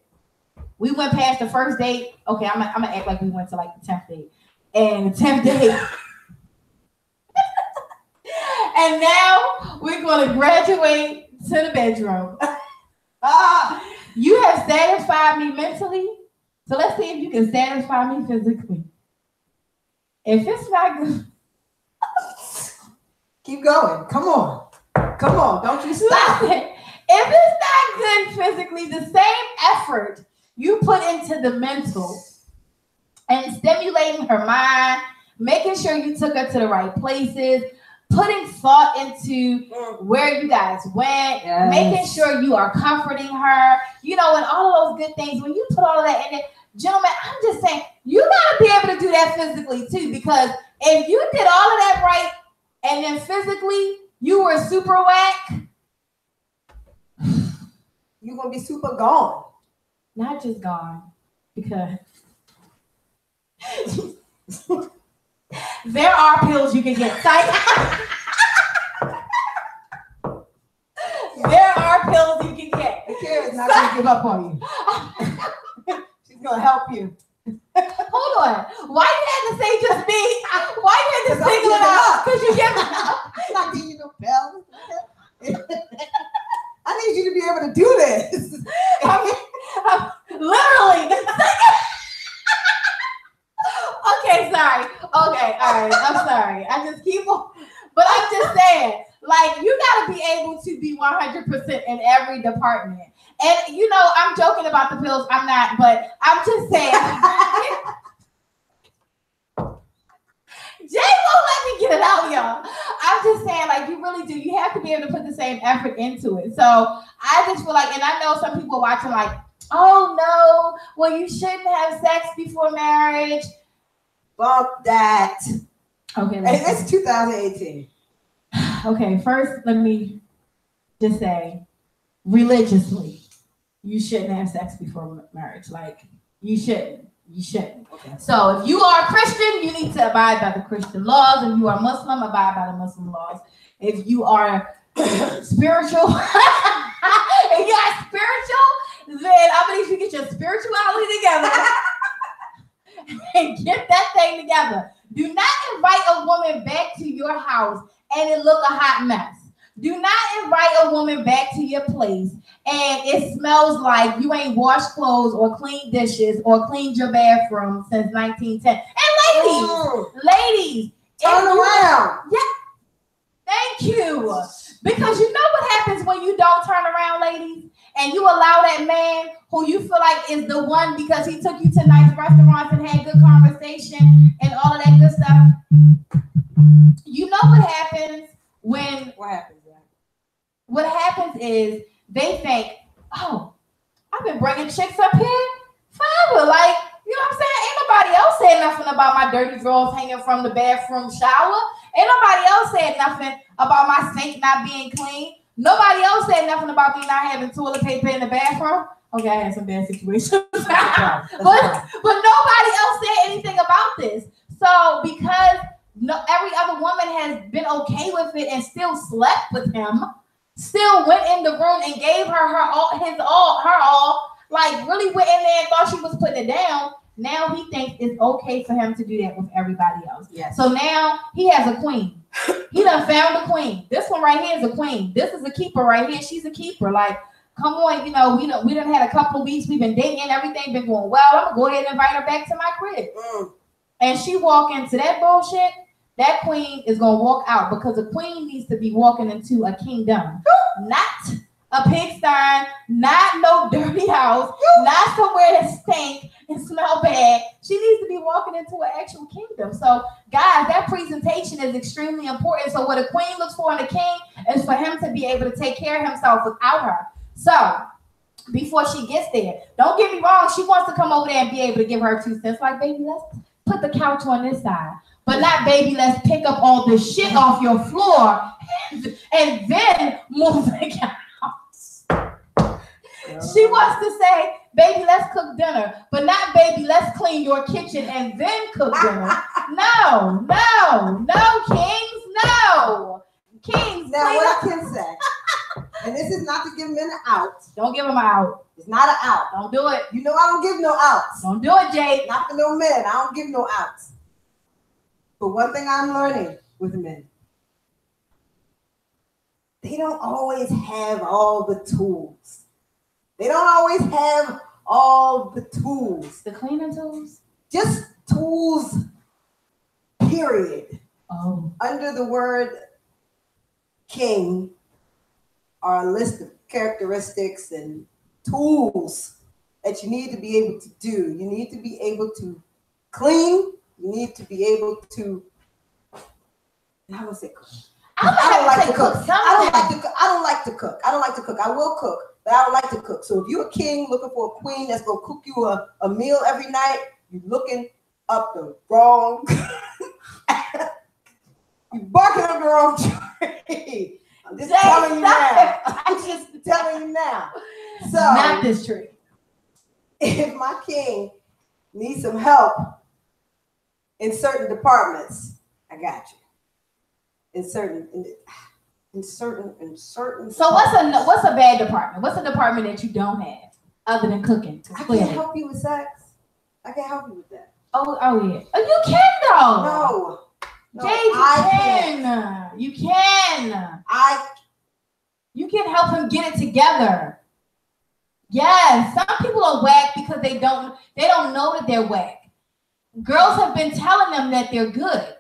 We went past the first date. Okay, I'm gonna act like we went to like the 10th date. And the 10th date. And now we're gonna graduate to the bedroom. You have satisfied me mentally. So let's see if you can satisfy me physically. If it's not good, Keep going. Come on. Don't you stop. Listen, if it's not good physically, the same effort you put into the mental and stimulating her mind, making sure you took her to the right places, putting thought into where you guys went, making sure you are comforting her, and all of those good things. When you put all of that in it, gentlemen, I'm just saying, you gotta be able to do that physically too, because if you did all of that right and then physically you were super whack, you're gonna be super gone. Not just gone, because there are pills you can get. There are pills you can get. The care is not gonna give up on you. She's gonna help you. Hold on. Why you had to say just me? Why you had to single it out? Because you give up. I'm not giving you no pills. I need you to be able to do this. Literally. Okay, sorry. Okay, all right. I'm sorry. I just keep on. But I'm just saying, you gotta be able to be 100% in every department. And I'm joking about the pills. I'm not, but I'm just saying. Jay won't let me get it out, y'all. I'm just saying, you really do. You have to be able to put the same effort into it. So I just feel and I know some people watching oh no, well, you shouldn't have sex before marriage. Fuck that. Okay. It's 2018. Okay, first, let me just say, religiously, you shouldn't have sex before marriage. You shouldn't. Okay. So if you are a Christian, you need to abide by the Christian laws. If you are Muslim, abide by the Muslim laws. If you are spiritual, then I believe you get your spirituality together and get that thing together. Do not invite a woman back to your house and it look a hot mess. Do not invite a woman back to your place and it smells like you ain't washed clothes or cleaned dishes or cleaned your bathroom since 1910. And ladies, turn around. Yeah. Thank you. Because you know what happens when you don't turn around, ladies, and you allow that man who you feel like is the one because he took you to nice restaurants and had good conversation and all of that good stuff. You know what happens when... What happens is they think, oh, I've been bringing chicks up here forever. You know what I'm saying? Ain't nobody else said nothing about my dirty drawers hanging from the bathroom shower. Ain't nobody else said nothing about my sink not being clean. Nobody else said nothing about me not having toilet paper in the bathroom. Okay, I had some bad situations. but nobody else said anything about this. So because every other woman has been okay with it and still slept with him, still went in the room and gave her all, really went in there and thought she was putting it down. Now he thinks it's okay for him to do that with everybody else. Yes. So now he has a queen. He done found a queen. This one right here is a queen. This is a keeper right here. She's a keeper. Come on, we done had a couple of weeks. We've been dating. Everything been going well. I'm gonna go ahead and invite her back to my crib. And she walk into that bullshit. That queen is gonna walk out because a queen needs to be walking into a kingdom, not a pigsty, not no dirty house, not somewhere that stink and smell bad. She needs to be walking into an actual kingdom. So, guys, that presentation is extremely important. So, what a queen looks for in a king is for him to be able to take care of himself without her. So, before she gets there, don't get me wrong, she wants to come over there and be able to give her 2 cents. Baby, let's put the couch on this side. But not, baby, let's pick up all the shit off your floor and then move the couch. She wants to say, baby, let's cook dinner. But not, baby, let's clean your kitchen and then cook dinner. No, kings, no. Kings. Now, what I can say, and this is not to give men an out. Don't give them an out. It's not an out. Don't do it. You know I don't give no outs. Don't do it, Jade. Not for no men. I don't give no outs. But one thing I'm learning with men, they don't always have all the tools. They don't always have all the tools. The cleaning tools? Just tools, period. Oh. Under the word king are a list of characteristics and tools that you need to be able to do. You need to be able to clean. You need to be able to. How was it? I don't like to cook. I don't like to cook. I don't like to cook. I don't like to cook. I will cook, but I don't like to cook. So if you're a king looking for a queen that's gonna cook you a meal every night, you're looking up the wrong. You're barking up the wrong tree. I'm just telling you now. I'm just telling you now. So not this tree. If my king needs some help in certain departments, I got you. In certain. So what's a bad department? What's a department that you don't have other than cooking? I can't help you with sex. I can't help you with that. Oh yeah. Oh, you can though. No, Jade, you can. You can help him get it together. Yes, some people are whack because they don't know that they're whack. Girls have been telling them that they're good.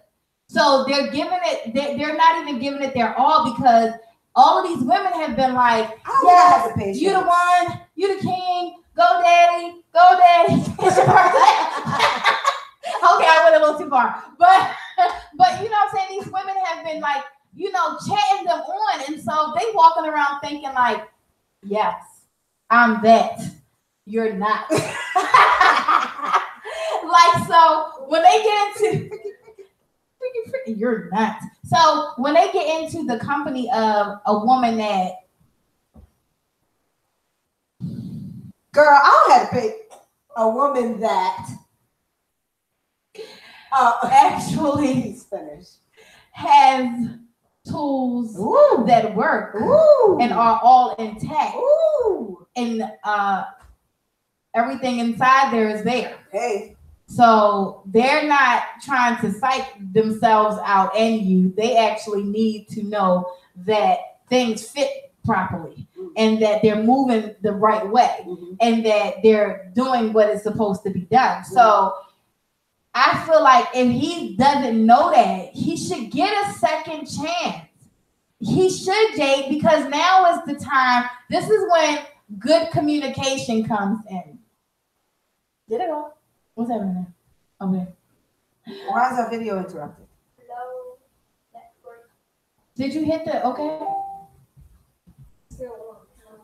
So they're giving it, they're not even giving it their all because all of these women have been like, yes, you the one, you the king, go daddy, go daddy. It's your birthday. Okay, I went a little too far. But you know what I'm saying? These women have been like, you know, chatting them on. And so they walking around thinking like, yes, I'm that. You're not. Like, so when they get into you're not. So when they get into the company of a woman that girl, I don't have to pick a woman that actually has tools that work and are all intact. And everything inside there is there. Hey. So they're not trying to psych themselves out and you. They actually need to know that things fit properly and that they're moving the right way and that they're doing what is supposed to be done. So I feel like if he doesn't know that, he should get a second chance. He should, Jade, because now is the time. This is when good communication comes in. Did it go? What's happening there? Okay. Why is our video interrupted? Hello, network. Did you hit the okay?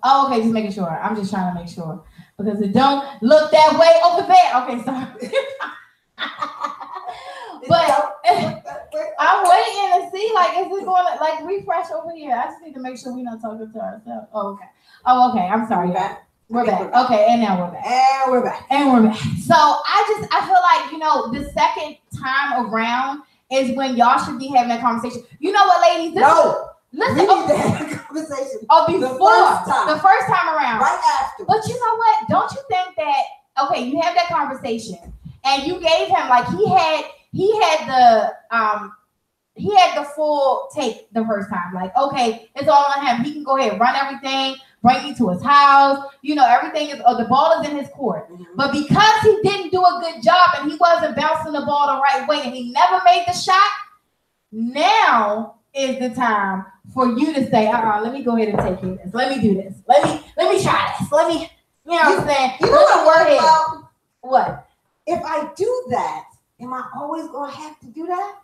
Oh, okay, just making sure. I'm just trying to make sure. Because it don't look that way over there. Okay, sorry. But I'm waiting to see, like, is it going to, like, refresh over here? I just need to make sure we're not talking to ourselves. Oh, okay. Oh, okay. I'm sorry. We're back. Okay, and now we're back. And we're back. And we're back. So I feel like, you know, the second time around is when y'all should be having that conversation. You know what, ladies? Listen, we need to have a conversation. Oh, before the first time around. Right after. But you know what? Don't you think that, okay, you have that conversation and you gave him, like, he had the full take the first time. Like, okay, it's all on him. He can go ahead, run everything, bring me to his house. You know, everything is, the ball is in his court. But because he didn't do a good job and he wasn't bouncing the ball the right way and he never made the shot, now is the time for you to say, let me go ahead and take this. Let me do this. Let me try this. Let me, you know what I'm saying? You know what I'm worried about? What? If I do that, am I always going to have to do that?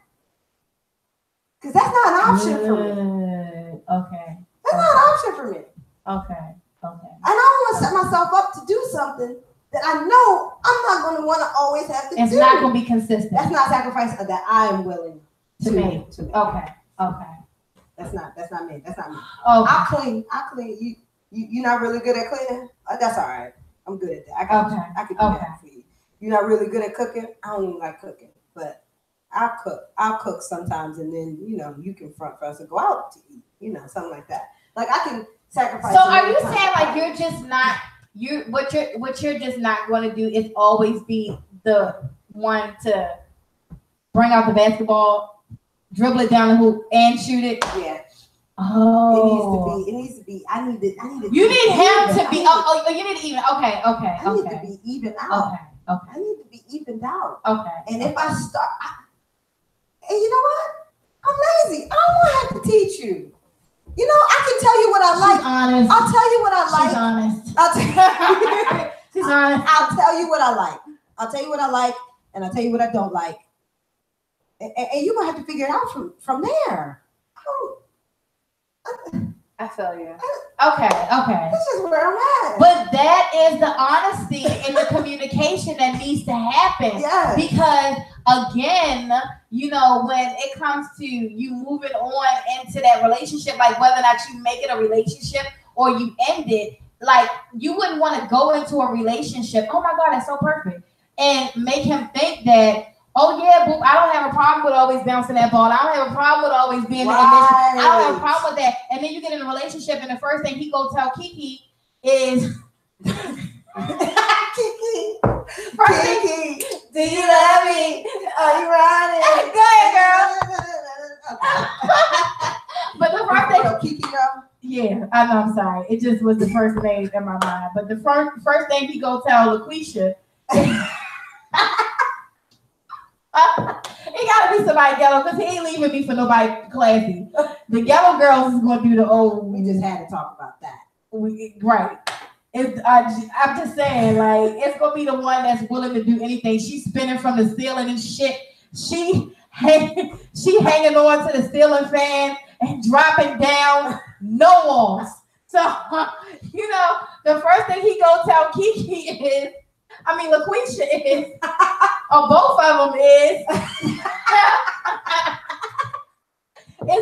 Because that's not an option for me. Okay. That's not an option for me. Okay. And I want to set myself up to do something that I know I'm not going to want to always have to do. It's not going to be consistent. That's not a sacrifice that I am willing to make. Okay. That's not me. Okay. I'll clean. You're not really good at cleaning? That's all right. I'm good at that. I can do that for you. You're not really good at cooking? I don't even like cooking, but I'll cook sometimes, and then, you know, you can front for us and go out to eat, you know, something like that. Like, I can sacrifice. So are you saying, like, you're just not, what you're just not going to do is always be the one to bring out the basketball, dribble it down the hoop, and shoot it? Yeah. Oh. It needs to be. I need to. You need him to be. You need to even. Okay. I need to be even out. Okay. I need to be evened out. Okay. And if I start, and you know what? I'm lazy. I don't want to have to teach you. You know, I can tell you what I like. She's honest. I'll tell you what I like. She's honest. She's honest. I'll tell you what I like. I'll tell you what I like, and I'll tell you what I don't like. And you're gonna have to figure it out from there. I feel you. Okay. This is where I'm at. But that is the honesty and the communication that needs to happen. Yes. Because again, you know, when it comes to you moving on into that relationship, like whether or not you make it a relationship or you end it, like you wouldn't want to go into a relationship. Oh my God, that's so perfect. And make him think that, oh yeah, boo, I don't have a problem with always bouncing that ball. I don't have a problem with always being the ambition. I don't have a problem with that. And then you get in a relationship and the first thing he go tell Kiki is Kiki, do you love me? Are you riding? Go ahead, girl. But the first thing, Kiki, girl. yeah, I know, I'm sorry. It just was the first name in my mind. But the first thing he go tell LaQuisha. It gotta be somebody ghetto because he ain't leaving me for nobody classy. The ghetto girls is gonna do the old. We just had to talk about that. Right. I'm just saying, like, it's gonna be the one that's willing to do anything. She's spinning from the ceiling and shit. She hanging on to the ceiling fan and dropping down no walls. So, you know, the first thing he gonna tell Kiki is, LaQuisha is, or both of them is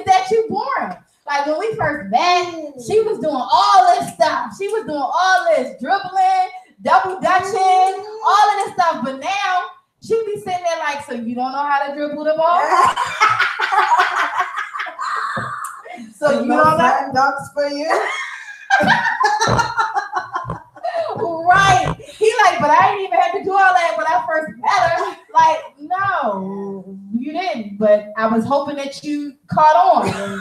that you boring. Like when we first met, she was doing all this stuff. She was doing all this dribbling, double dutching, all of this stuff. But now she be sitting there like, so you don't know how to dribble the ball? So you don't know dunks for you? Right. He like, but I ain't even had to do all that when I first met her. Like, no, you didn't. But I was hoping that you caught on and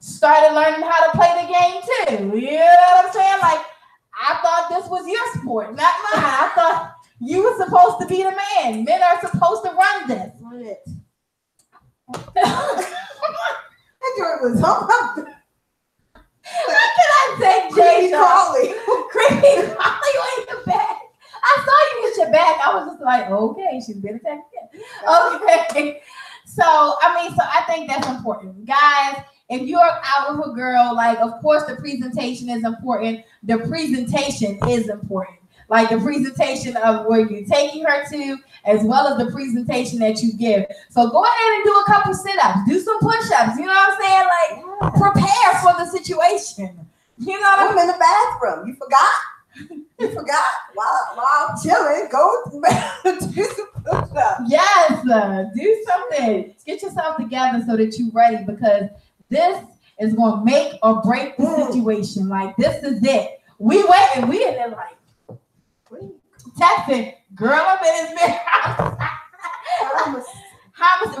started learning how to play the game too. You know what I'm saying? Like, I thought this was your sport, not mine. I thought you were supposed to be the man. Men are supposed to run this. That joint was on. What can I say, Jade? Creepy Crawly on your back. I saw you hit your back. I was just like, okay, she's been attacked again. Okay. So I think that's important. Guys, if you're out with a girl, like, of course, the presentation is important. The presentation is important. Like the presentation of where you're taking her to, as well as the presentation that you give. So go ahead and do a couple sit-ups, do some push-ups. You know what I'm saying? Like, prepare for the situation. You know what I'm in the bathroom. You forgot? You forgot? While I'm chilling, go do some push-ups. Yes, do something. Get yourself together so that you're ready, because this is going to make or break the situation. Like, this is it. We went and we in there like, texting, girl, I'm in his bed.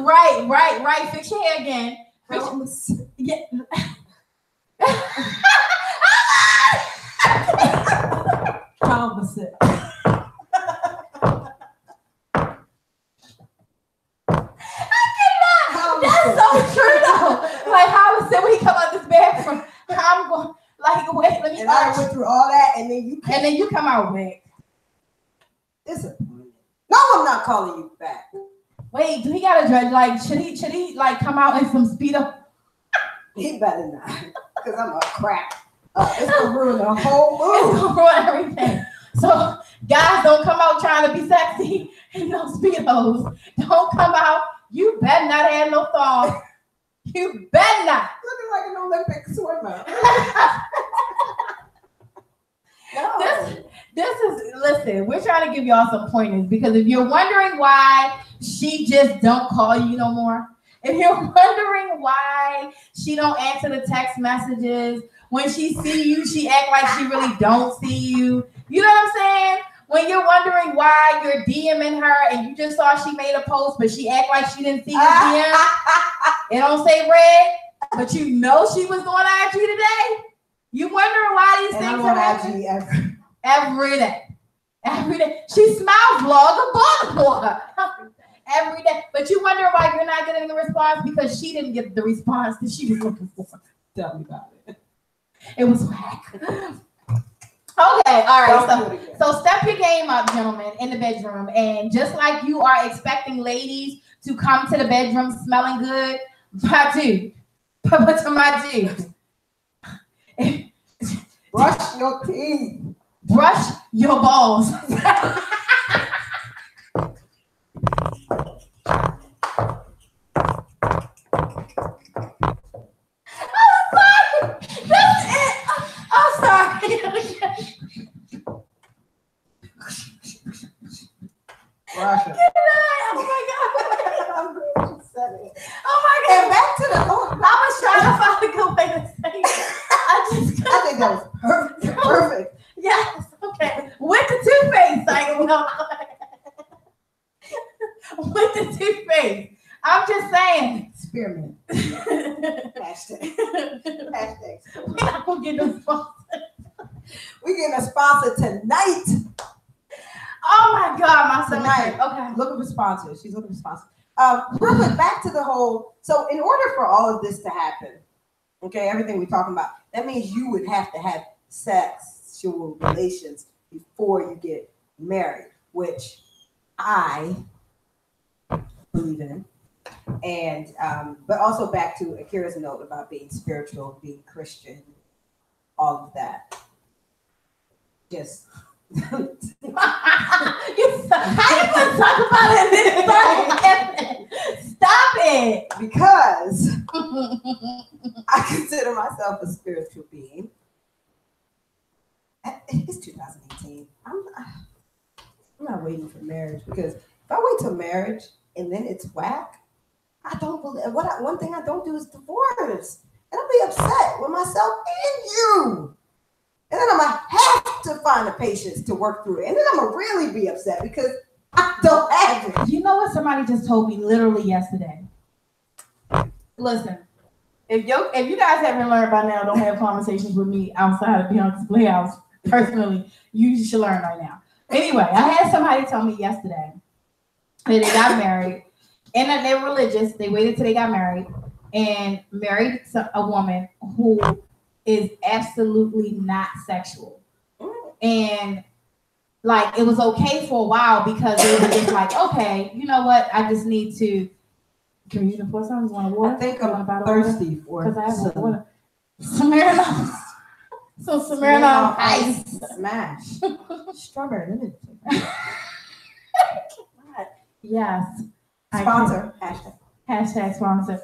Right. Fix your hair again. Yeah. Opposite. That's so true though. Like, how was it when he come out this bathroom? I'm going, like, wait, let me. And I went through all that, and then you come out wet. Disappointed. No, I'm not calling you back. Wait, do he got a dread? Like, should he like come out in some Speedo? He better not, because I'm a crap. It's gonna ruin the whole mood. It's gonna ruin everything. So guys, don't come out trying to be sexy in no Speedos. Don't come out. You better not have no thong. You better not. Looking like an Olympic swimmer. No. This is, listen, we're trying to give y'all some pointers, because if you're wondering why she just don't call you no more, if you're wondering why she don't answer the text messages, when she see you, she act like she really don't see you. You know what I'm saying? When you're wondering why you're DMing her and you just saw she made a post, but she act like she didn't see your DM. It don't say red, but you know she was on IG today. You wondering why these things are happening? Every day. She smiles vlog of Baltimore. Every day. But you wonder why you're not getting the response, because she didn't get the response that she was looking for. Tell me about it. It was whack. Okay, all right. So step your game up, gentlemen, in the bedroom. And just like you are expecting ladies to come to the bedroom smelling good, my dude, brush your teeth. Brush your balls. Russia. Oh my God. I'm glad you said it. Oh my God. And back to the I was trying to find a good way to say it. I think that was perfect. Perfect. Yes. Okay. With the toothpaste. Like, with the toothpaste. I'm just saying. Experiment. Hashtag. We're not gonna get no sponsor. We're getting a sponsor tonight. Oh my God, my son. Tonight. Okay. Looking for sponsors. She's looking for sponsors. Real quick, back to the whole. So, in order for all of this to happen, okay, everything we're talking about, that means you would have to have sexual relations before you get married, which I believe in. And but also back to Akira's note about being spiritual, being Christian, all of that. Just How you gonna talk about it? Stop it. Because I consider myself a spiritual being. It's 2018. I'm not waiting for marriage, because if I wait till marriage and then it's whack, I don't believe one thing I don't do is divorce. And I'll be upset with myself and you. And then I'm gonna have to find the patience to work through it. And then I'm gonna really be upset because I don't have it. You know what somebody just told me literally yesterday? Listen, if you guys haven't learned by now, don't have conversations with me outside of Beyonka's PlayHouse. Personally, you should learn right now. Anyway, I had somebody tell me yesterday that they got married and that they're religious. They waited till they got married and married a woman who is absolutely not sexual. And like, it was okay for a while because they were just like, okay, you know what? I just need to. Can you even pour some? You want water? I think I'm thirsty for because I have water. Smirnoff. So Smirnoff ice. Smash. Strawberry. Let me Yes. Sponsor. Hashtag sponsor.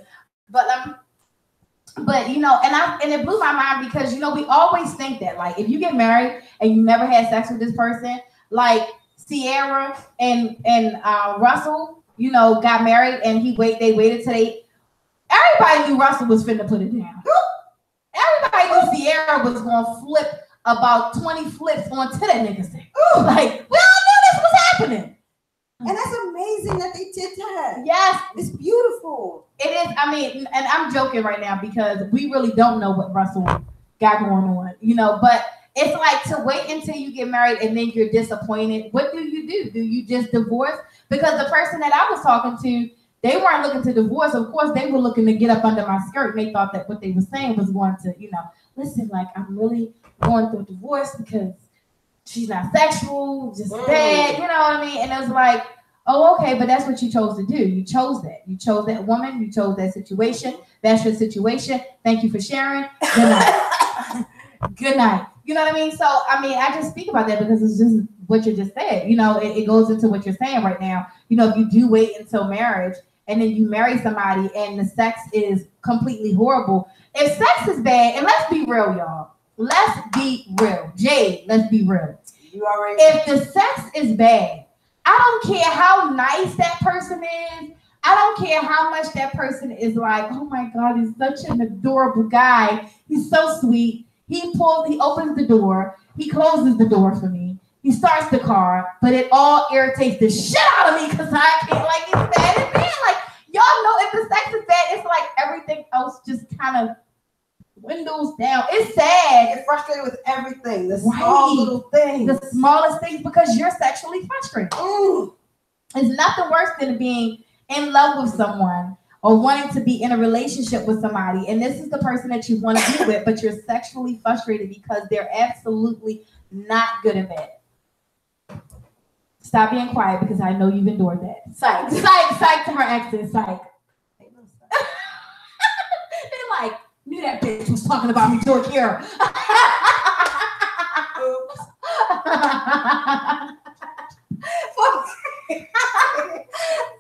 But you know, and it blew my mind because you know we always think that like if you get married and you never had sex with this person, like Sierra and Russell, you know, got married and they waited till everybody knew Russell was finna put it down. Everybody knew Sierra was gonna flip about 20 flips onto that nigga thing. Like we all knew this was happening. And that's amazing that they did that. Yes. It's beautiful. It is. I mean, and I'm joking right now because we really don't know what Russell got going on, you know, but it's like to wait until you get married and then you're disappointed. What do? Do you just divorce? Because the person that I was talking to, they weren't looking to divorce. Of course, they were looking to get up under my skirt. And they thought that what they were saying was going to, you know, listen, like I'm really going through a divorce because she's not sexual, just bad, you know what I mean? And it was like, oh, okay, but that's what you chose to do. You chose that. You chose that woman. You chose that situation. That's your situation. Thank you for sharing. Good night. Good night. You know what I mean? So, I mean, I just speak about that because it's just what you just said. You know, it goes into what you're saying right now. You know, if you do wait until marriage and then you marry somebody and the sex is completely horrible. If sex is bad, and let's be real, y'all. Let's be real. Jade, let's be real. You already. If the sex is bad, I don't care how nice that person is. I don't care how much that person is like, oh my God, he's such an adorable guy. He's so sweet. He opens the door. He closes the door for me. He starts the car, but it all irritates the shit out of me because I can't, like, it's bad and bad. Like, y'all know if the sex is bad, it's like everything else just kind of windows down. It's sad. You're frustrated with everything. The small little things. The smallest things because you're sexually frustrated. It's nothing worse than being in love with someone or wanting to be in a relationship with somebody, and this is the person that you want to be with, but you're sexually frustrated because they're absolutely not good at that. Stop being quiet because I know you've endured that. Psych, psych, psych to her exes, psych. They like, knew that bitch was talking about me to a cure.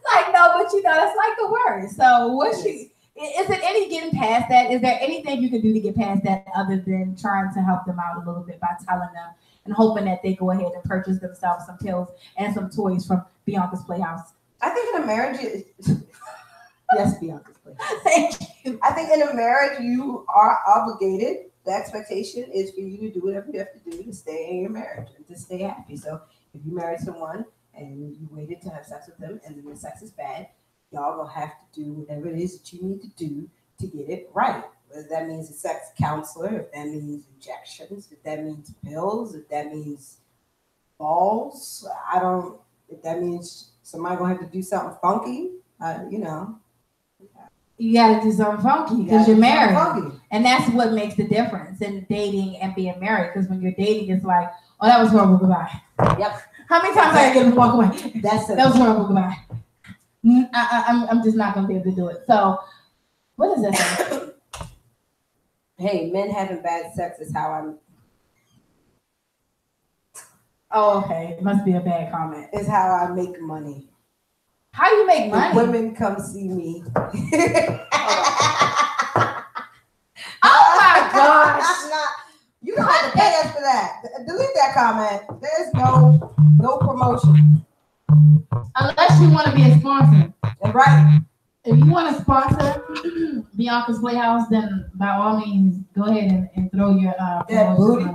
Like, no, but you know, that's like the worst. So what she is it any getting past that? Is there anything you can do to get past that other than trying to help them out a little bit by telling them and hoping that they go ahead and purchase themselves some pills and some toys from Beyonka's PlayHouse? I think in a marriage, yes, Beyonka's PlayHouse. Thank you. I think in a marriage, you are obligated. The expectation is for you to do whatever you have to do to stay in your marriage and to stay happy. So if you married someone and you waited to have sex with them and then the sex is bad, y'all will have to do whatever it is that you need to do to get it right. Whether that means a sex counselor, if that means injections, if that means pills, if that means balls, if that means somebody gonna have to do something funky, You gotta do something funky because you're married. And that's what makes the difference in dating and being married. Because when you're dating, it's like, oh, that was horrible, goodbye. Yep. How many times I get to walk away? That's it. That was horrible, goodbye. I'm just not gonna be able to do it. So, what is that? Hey, men having bad sex is how I'm. Oh, okay. It must be a bad comment. Is how I make money. How do you make money? The women come see me. Oh my gosh! You don't have to pay us for that. Delete that comment. There's no promotion. Unless you want to be a sponsor. Right. If you want to sponsor Beyonka's PlayHouse, then by all means, go ahead and throw your that booty.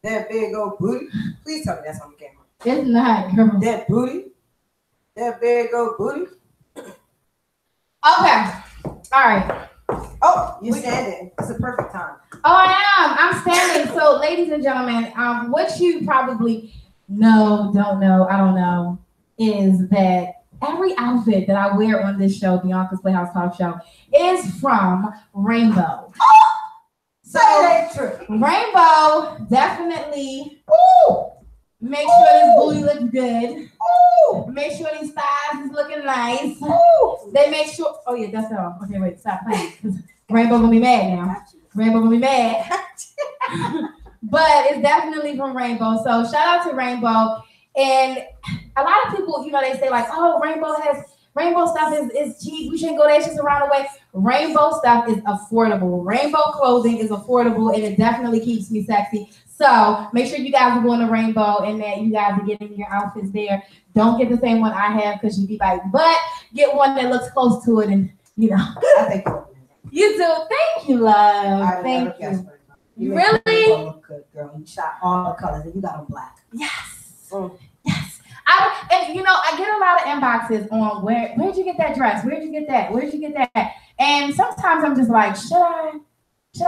That big old booty. Please tell me that's on the camera. It's not, girl. That booty. That big old booty. Okay. All right. Oh, you're standing. It's a perfect time. Oh, I am. I'm standing. So, ladies and gentlemen, what you probably don't know, is that every outfit that I wear on this show, Beyonka's PlayHouse Talk Show, is from Rainbow. So, Rainbow definitely. Make sure this booty looks good. Make sure these thighs is looking nice. They make sure. Oh yeah, that's all. Okay, wait, stop playing. Rainbow gonna be mad now. Rainbow gonna be mad. But it's definitely from Rainbow. So shout out to Rainbow. And a lot of people, they say like, oh, Rainbow stuff is cheap. We shouldn't go there. It's just around the way. Rainbow stuff is affordable. Rainbow clothing is affordable, and it definitely keeps me sexy. So make sure you guys are going to Rainbow and that you guys are getting your outfits there. Don't get the same one I have because you be biting, but get one that looks close to it. And I think you do. Thank you, love. Thank you. You really look good, girl. You shot all the colors and you got them black. Yes. Yes. I get a lot of inboxes on where'd you get that dress? Where'd you get that? Where'd you get that? And sometimes I'm just like, should I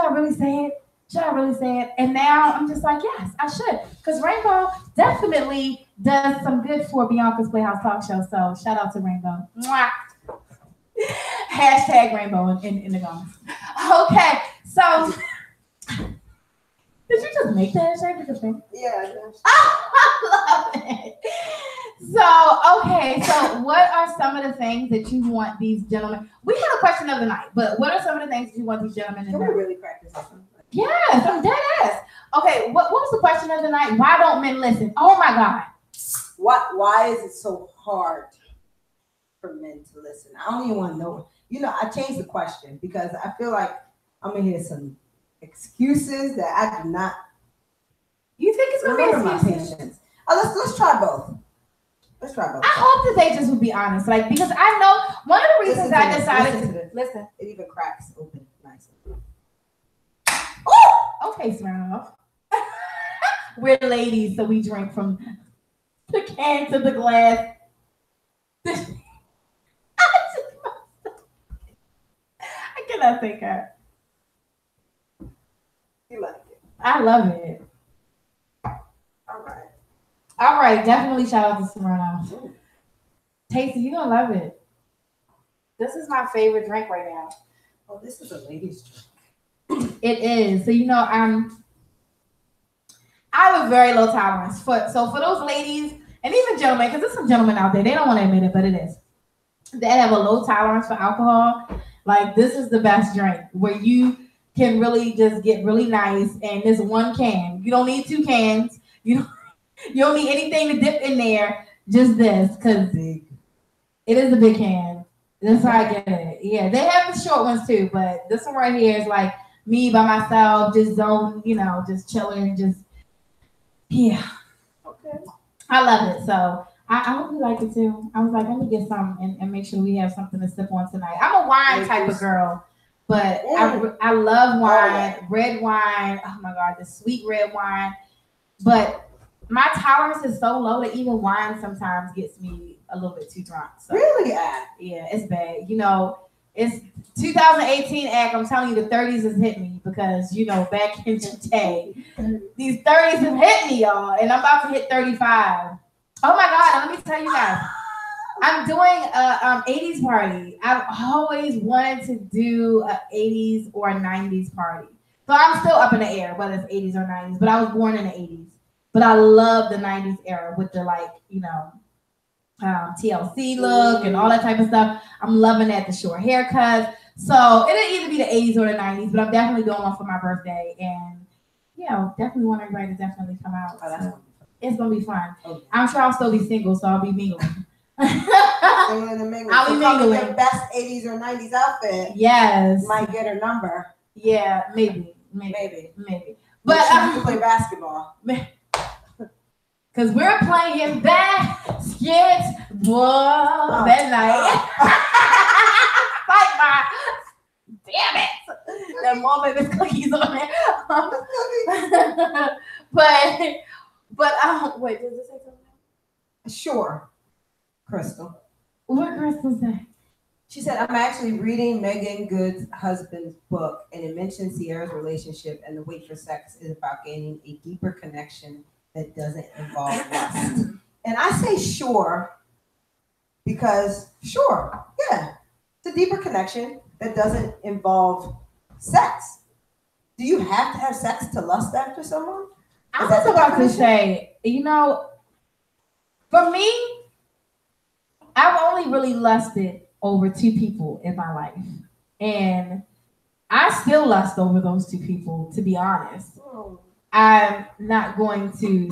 really say it? Should I really say it? And now I'm just like, yes, I should. Because Rainbow definitely does some good for Beyonka's PlayHouse Talk Show. So shout out to Rainbow. Mwah. Hashtag Rainbow in the comments. Okay, so did you just make the hashtag? Yeah. I love it. So, okay, so what are some of the things that you want these gentlemen? We had a question of the night, but what are some of the things that you want these gentlemen to do? Can we really practice this one? Yes, I'm dead ass. Okay, what was the question of the night? Why don't men listen? Oh my God. Why is it so hard for men to listen? I don't even want to know. I changed the question because I feel like I'm gonna hear some excuses that I do not. You think it's gonna be excuses? Let's try both. Let's try both. I hope that they just would be honest, because I know one of the reasons I decided to listen. It even cracks open nicely. Oh, okay, Smirnoff. We're ladies, so we drink from the can to the glass. I cannot take her. You like it? I love it. All right, definitely shout out to Smirnoff. Tasty, you're gonna love it. This is my favorite drink right now. Oh, this is a ladies' drink. It is. So I have a very low tolerance for those ladies and even gentlemen, because there's some gentlemen out there, they don't want to admit it, but it is. They have a low tolerance for alcohol. Like, this is the best drink where you can really just get really nice, and this one can. You don't need 2 cans. You don't need anything to dip in there. Just this, because it is a big can. That's how I get it. Yeah, they have the short ones too, but this one right here is like me by myself, just just chilling, just yeah. Okay. I love it. So I hope you like it too. I was like, let me get some and make sure we have something to sip on tonight. I'm a wine type of girl, but I love wine, red wine. Oh my God, the sweet red wine. But my tolerance is so low that even wine sometimes gets me a little bit too drunk. So, really? Yeah, it's bad. It's 2018 act. I'm telling you, the 30s has hit me because, back in the day, these 30s have hit me, y'all, and I'm about to hit 35. Oh my God, let me tell you guys. I'm doing a 80s party. I've always wanted to do a 80s or a 90s party. So I'm still up in the air, whether it's 80s or 90s, but I was born in the 80s. But I love the 90s era with the TLC look and all that type of stuff. I'm loving that, the short haircuts. So it'll either be the 80s or the 90s, but I'm definitely doing one for my birthday. And definitely want everybody to definitely come out. So it's gonna be fun. Okay. I'm sure I'll still be single, so I'll be mingling. I'll be mingling. Your best 80s or 90s outfit. Yes. Might get her number. Yeah, maybe. But she can play basketball. Because we're playing basketball that night. Damn it. That mom made his cookies on it. but wait, does it say something? Sure. Crystal. What Crystal say? She said, I'm actually reading Megan Good's husband's book, and it mentions Sierra's relationship, and the wait for sex is about gaining a deeper connection that doesn't involve lust. And I say sure because it's a deeper connection that doesn't involve sex. Do you have to have sex to lust after someone? I was about to say, for me, I've only really lusted over 2 people in my life. And I still lust over those 2 people, to be honest. Oh. I'm not going to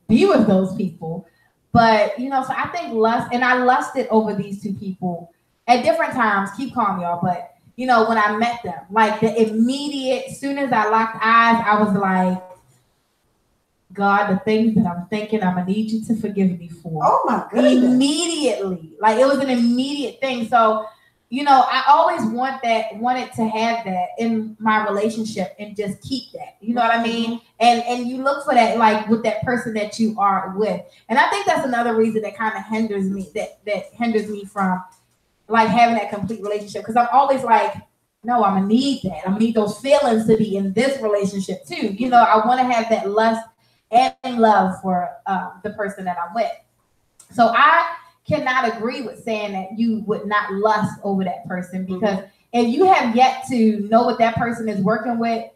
be with those people. But, so I think lust, and I lusted over these 2 people at different times. Keep calm, y'all. But, when I met them, like the immediate, as soon as I locked eyes, I was like, God, the things that I'm thinking, I'm going to need you to forgive me for. Oh, my goodness. Immediately. Like, it was an immediate thing. So, I always wanted to have that in my relationship and just keep that. You know what I mean? And you look for that, like, with that person that you are with. And I think that's another reason that kind of hinders me, that hinders me from, like, having that complete relationship. Because I'm always like, no, I'm going to need that. I'm going to need those feelings to be in this relationship, too. I want to have that lust and love for the person that I'm with. So I cannot agree with saying that you would not lust over that person, because if you have yet to know what that person is working with,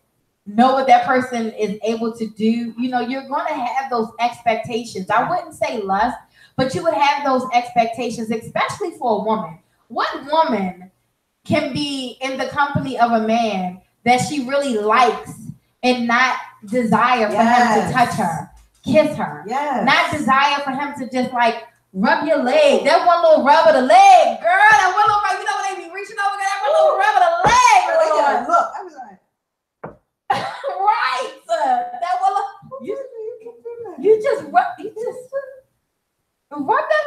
know what that person is able to do, you're going to have those expectations. I wouldn't say lust, but you would have those expectations, especially for a woman. What woman can be in the company of a man that she really likes and not desire for him to touch her, kiss her, not desire for him to just like rub your leg? That one little rub of the leg, girl. That one little rub, when they be reaching over there, that one little rub of the leg. Look, I was like, right. That one little, you just rub that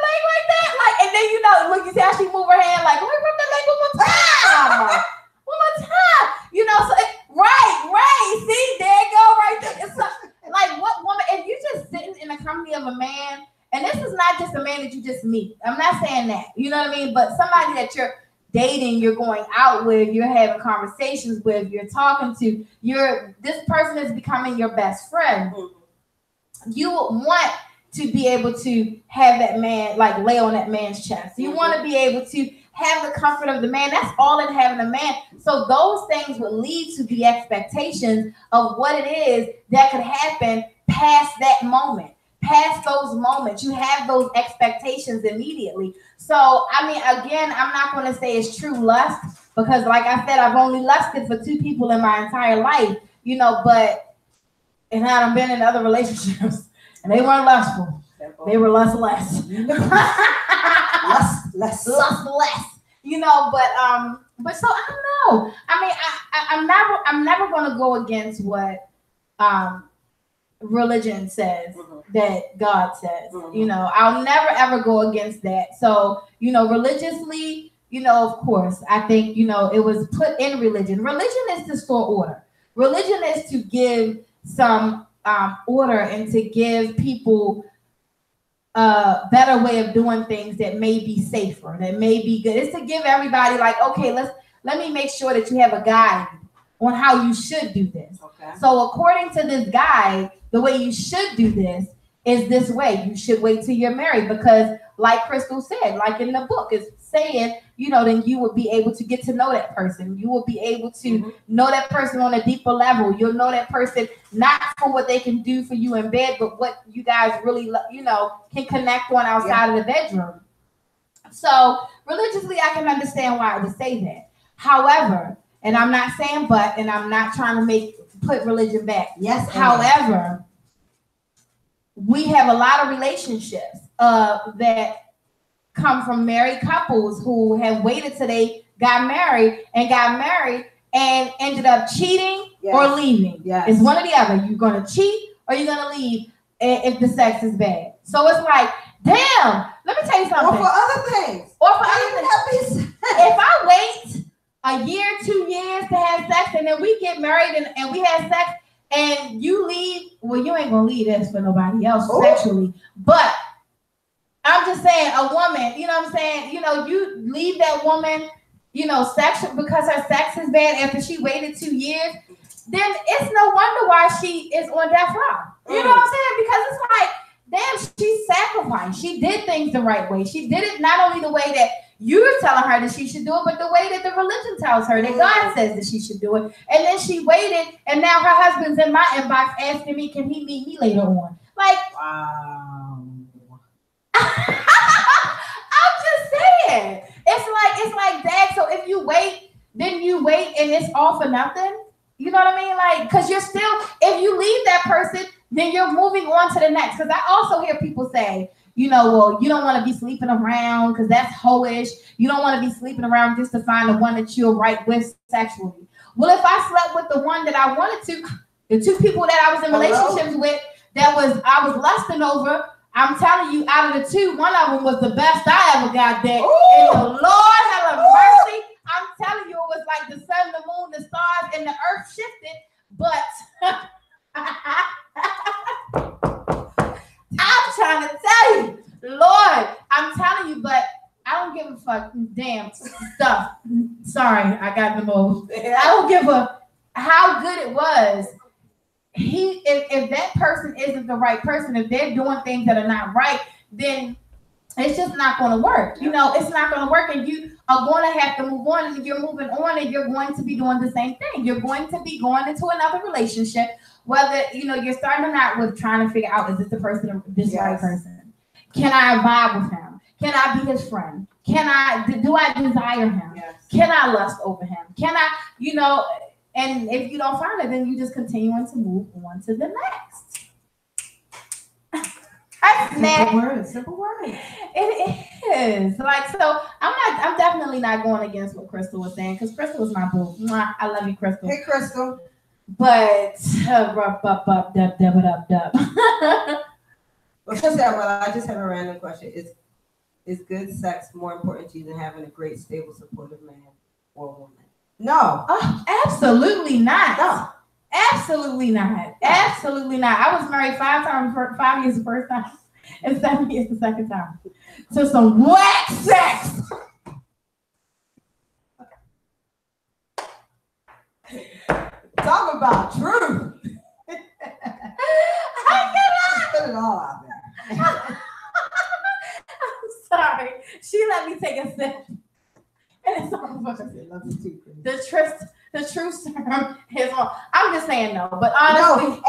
leg like that, like, and then look, you see how she move her hand, like, rub that leg one more time. One more time. So right. See, there you go, right there. It's like, what woman, if you're just sitting in the company of a man, and this is not just a man that you just meet. I'm not saying that, you know what I mean? But somebody that you're dating, you're going out with, you're having conversations with, you're talking to, this person is becoming your best friend. You want to be able to have that man, like, lay on that man's chest. You want to be able to have the comfort of the man. That's all in having a man. So those things would lead to the expectations of what it is that could happen past that moment, past those moments. You have those expectations immediately. So, I mean, again, I'm not going to say it's true lust because, like I said, I've only lusted for 2 people in my entire life, you know, but, and I've been in other relationships and they weren't lustful. They were less. Lust less. You know, but so I don't know. I mean, I'm never gonna go against what religion says that God says. You know, I'll never ever go against that. So, you know, religiously, you know, of course, I think, you know, it was put in religion. Religion is to store order. Religion is to give some order and to give people a better way of doing things that may be safer, that may be good. It's to give everybody like, okay, let me make sure that you have a guide on how you should do this. Okay. So according to this guide, the way you should do this is this way. You should wait till you're married because, like Crystal said, like in the book, it's saying, you know, then you will be able to get to know that person. You will be able to know that person on a deeper level. You'll know that person not for what they can do for you in bed, but what you guys really, you know, can connect on outside of the bedroom. So religiously, I can understand why I would say that. However, and I'm not saying but, and I'm not trying to put religion back. Yes. However, we have a lot of relationships that come from married couples who have waited till they got married and ended up cheating or leaving. Yes. It's one or the other. You're going to cheat or you're going to leave if the sex is bad. So it's like, damn, let me tell you something. Or for other things. If I wait a year, 2 years to have sex and then we get married and we have sex and you leave, well, you ain't going to leave this for nobody else sexually. But I'm just saying, a woman, you know what I'm saying? You know, you leave that woman, you know, sexual because her sex is bad after she waited 2 years, then it's no wonder why she is on death row. You know what I'm saying? Because it's like, damn, she sacrificed. She did things the right way. She did it not only the way that you're telling her that she should do it, but the way that the religion tells her that God says that she should do it. And then she waited, and now her husband's in my inbox asking me, can he meet me later on? Like, wow. I'm just saying. It's like that. So if you wait, then you wait and it's all for nothing. You know what I mean? Like, because you're still, if you leave that person, then you're moving on to the next. Because I also hear people say, you know, well, you don't want to be sleeping around because that's hoish. You don't want to be sleeping around just to find the one that you're right with sexually. Well, if I slept with the one that I wanted to, the 2 people that I was in relationships with, I was lusting over, I'm telling you, out of the 2, one of them was the best I ever got there. And the Lord have a mercy. I'm telling you, it was like the sun, the moon, the stars, and the earth shifted. But I'm trying to tell you, Lord, I'm telling you, but I don't give a fuck. Damn stuff. Sorry, I got the move. I don't give a how good it was. If that person isn't the right person, if they're doing things that are not right, then it's just not going to work. You know, it's not going to work, and you are going to have to move on. And you're moving on, and you're going to be doing the same thing. You're going to be going into another relationship, whether you know you're starting out with trying to figure out, is this the person or this right person? Can I vibe with him? Can I be his friend? Do I desire him? Yes. Can I lust over him? Can I, you know? And if you don't find it, then you just continuing to move on to the next. Simple word. It is. Like, so I'm definitely not going against what Crystal was saying, because Crystal was my boo. Mwah, I love you, Crystal. Hey, Crystal. But I just have a random question. Is good sex more important to you than having a great, stable, supportive man or woman? No. Oh, absolutely not. No. Absolutely not. Absolutely not. I was married 5 times, 5 years the first time, and 7 years the second time. So some whack sex. Talk about truth. I cannot. Put it all out there. I'm sorry. She let me take a sip. and it's over. Love is too crazy. The truth term is wrong. I'm just saying no, but honestly, no.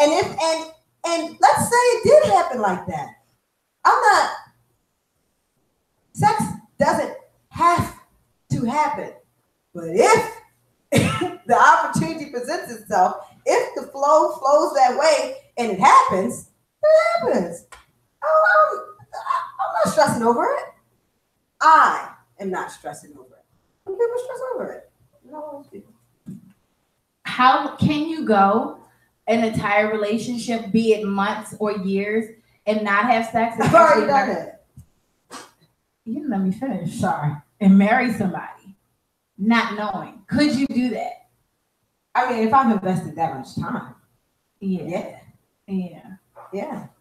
And let's say it did happen like that. I'm not. Sex doesn't have to happen, but if the opportunity presents itself, if the flow flows that way, and it happens, it happens. I'm not stressing over it. I am not stressing over it. Some people stress over it. No, people. How can you go an entire relationship, be it months or years, and not have sex? I've already done it. You didn't let me finish. Sorry. And marry somebody, not knowing. Could you do that? I mean, if I've invested that much time. Yeah.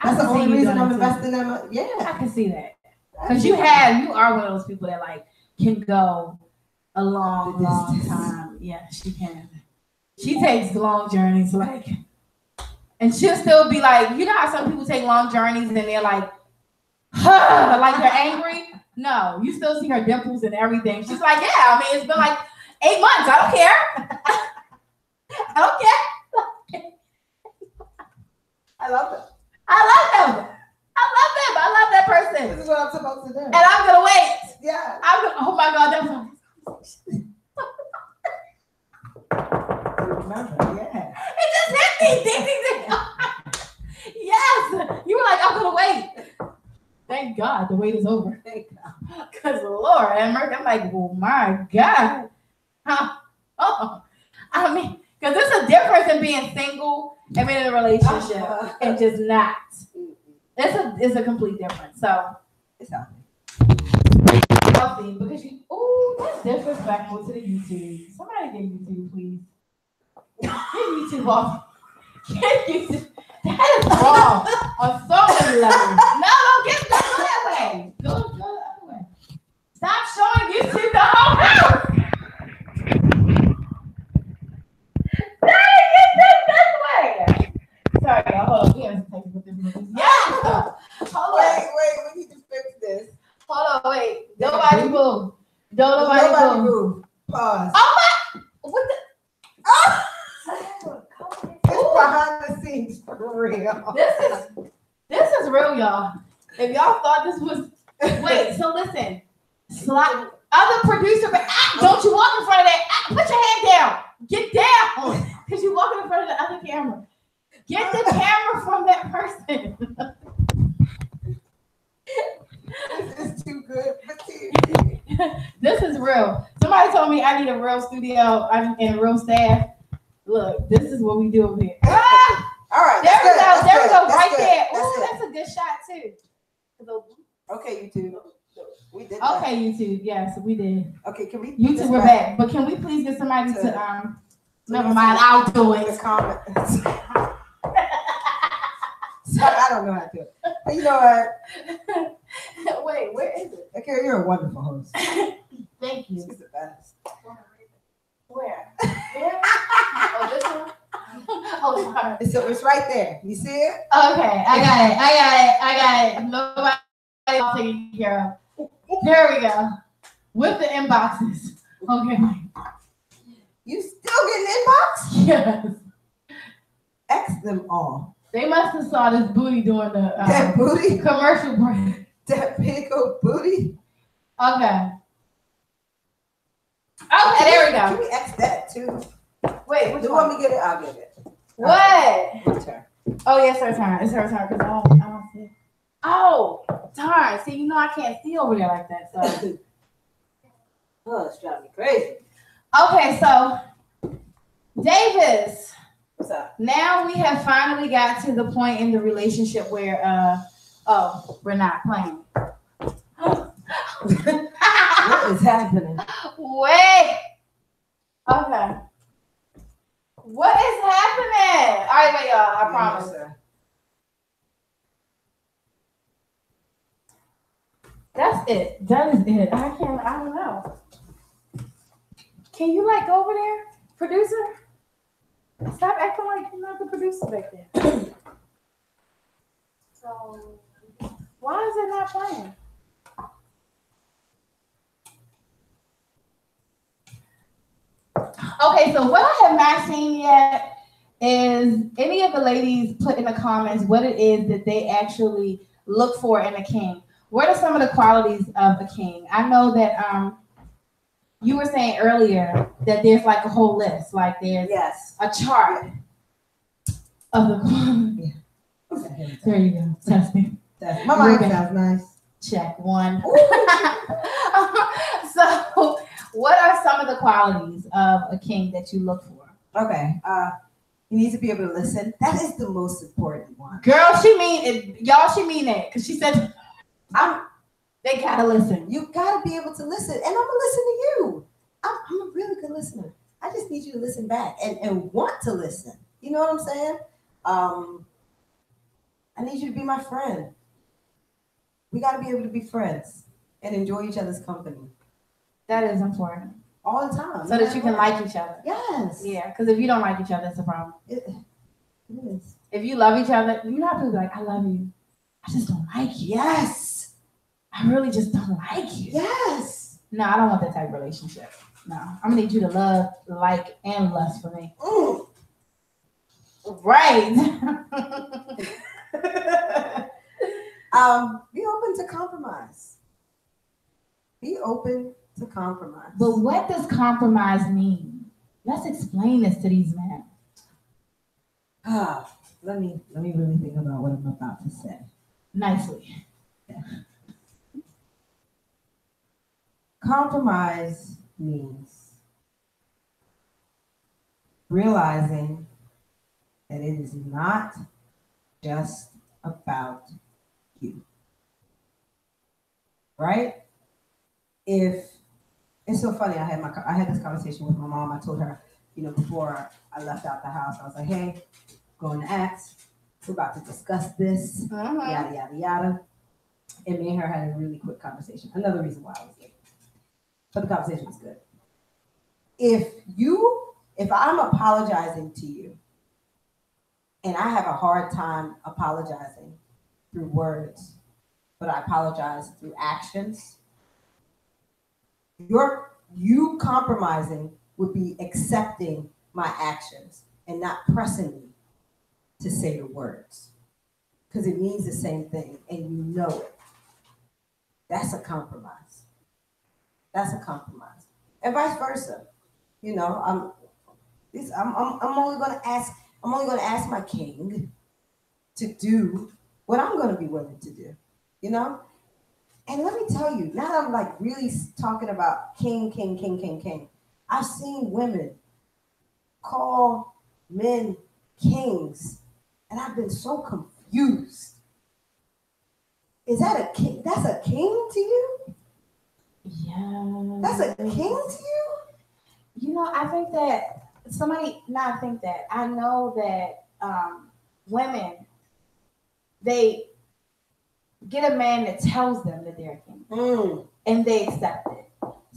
That's the only reason I'm investing that much. Yeah. I can see that. Because you are one of those people that like can go a long time. Yeah, she can. She takes long journeys, like, and she'll still be like, you know how some people take long journeys and they're like, huh, like they're angry. No, you still see her dimples and everything. She's like, yeah, I mean, it's been like 8 months. I don't care. I don't care. I love it. I love them. I love that person. This is what I'm supposed to do. And I'm gonna wait. Yeah. Oh my God, that's what remember, yeah. It just hit me. Ding, ding, ding. Yes. You were like, I'm gonna wait. Thank God the wait is over. Thank God. Because Lord, I'm like, oh my God. I mean, because there's a difference in being single and being in a relationship and just not. It's a complete difference. So it's healthy. Healthy because that's disrespectful to the YouTube. Somebody get YouTube, please. Get YouTube off. Get YouTube. That is wrong on so many levels. No, don't go that way. Go the other way. Stop showing YouTube the whole house. This way. Sorry, y'all. Hold on. We have to take with this movie. Yeah. Wait. We need to fix this. Hold on. Wait. Nobody move. Nobody move. Pause. Oh my. What the? Oh. It's behind the scenes for real. This is real, y'all. If y'all thought this was wait, so listen. Other producer, but don't you walk in front of that. Put your hand down. Get down. Because you walking in front of the other camera. Get the camera from that person. This is too good for TV. This is real. Somebody told me I need a real studio and a real staff. Look, this is what we do over here. Ah! All right. There we go. Right good. there. Ooh, that's a good shot too. Okay, YouTube. We did. Okay, YouTube. Yes, we did. Okay, can we? YouTube, we're back. But can we please get somebody to never mind. I'll do it. The comments. Sorry, I don't know how to do it. But you know what? Wait, where is it? Okay, you're a wonderful host. Thank you. She's the best. Where? Oh, this one? Oh, sorry. So it's right there. You see it? Okay, I got it. Nobody else taking care of. There we go. With the inboxes. Okay. You still getting inbox? Yes. X them all. They must have saw this booty during the that booty commercial break. That big old booty. Okay. Okay, there we go. Can we X that too? Wait, which you one? want me to get it? I'll get it. What? It's her. Oh, yes, her turn. It's her turn because I don't see. Oh, darn. See, you know I can't see over there like that. So. Oh, it's driving me crazy. Okay, so Davis. What's up? Now we have finally got to the point in the relationship where we're not playing. What is happening? Wait. Okay. What is happening? All right, wait, y'all. I promise. Sir. That's it. That is it. I don't know. Can you like go over there, producer? Stop acting like you're not the producer back there. So, why is it not playing? Okay, so what I have not seen yet is any of the ladies put in the comments what it is that they actually look for in a king. What are some of the qualities of a king? I know that you were saying earlier that there's like a whole list, like there's a chart of the. Okay, there you go. Testing. My mic sounds nice. Check one. So, what are some of the qualities of a king that you look for? Okay. He needs to be able to listen. That is the most important one. Girl, she mean it. Y'all, she mean that because she said, they gotta listen. You gotta be able to listen, and I'm gonna listen to you. I'm a really good listener. I just need you to listen back and want to listen. You know what I'm saying? I need you to be my friend. We got to be able to be friends and enjoy each other's company. That is important. All the time. So that you can like each other. Yes. Yeah, because if you don't like each other, it's a problem. It is. If you love each other, you know how people be like, I love you. I just don't like you. Yes. I really just don't like you. Yes. No, I don't want that type of relationship. No. I'm going to need you to love, like, and lust for me. Mm. Right. Be open to compromise. Be open to compromise. But what does compromise mean? Let's explain this to these men. Let me really think about what I'm about to say. Nicely. Yeah. Compromise means realizing that it is not just about you. Right? If it's so funny, I had this conversation with my mom. I told her, before I left out the house, I was like, hey, going to ask. We're about to discuss this, yada, yada, yada. And me and her had a really quick conversation. Another reason why I was late. But the conversation was good. If I'm apologizing to you, and I have a hard time apologizing through words, but I apologize through actions, you compromising would be accepting my actions and not pressing me to say the words. Because it means the same thing, and you know it. That's a compromise. That's a compromise. And vice versa. I'm only going to ask my king to do what I'm going to be willing to do. And let me tell you, now that I'm like really talking about king. I've seen women call men kings, and I've been so confused. Is that a king? That's a king to you? Yeah. That's a king to you? I think that I know that women, they get a man that tells them that they're a king and they accept it.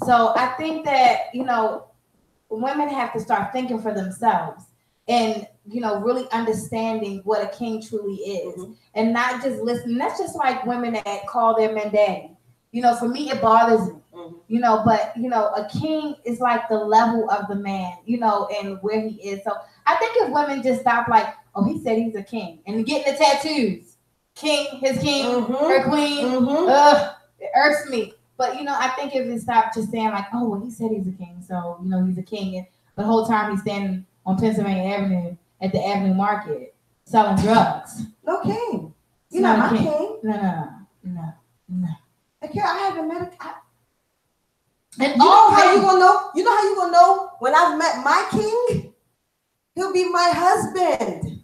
So I think that, women have to start thinking for themselves and, really understanding what a king truly is and not just listening. That's just like women that call their men daddy. For me, it bothers me. But a king is like the level of the man, and where he is. So I think if women just stop like, oh, he said he's a king, and getting the tattoos, king, his king, her queen, it irks me. But I think if it stopped just saying like, oh, well, he said he's a king, so he's a king, and the whole time he's standing on Pennsylvania Avenue at the Avenue Market selling drugs. No king. You're not my king. No. Okay, I haven't met a. And you know how you gonna know? You know how you gonna know when I've met my king? He'll be my husband.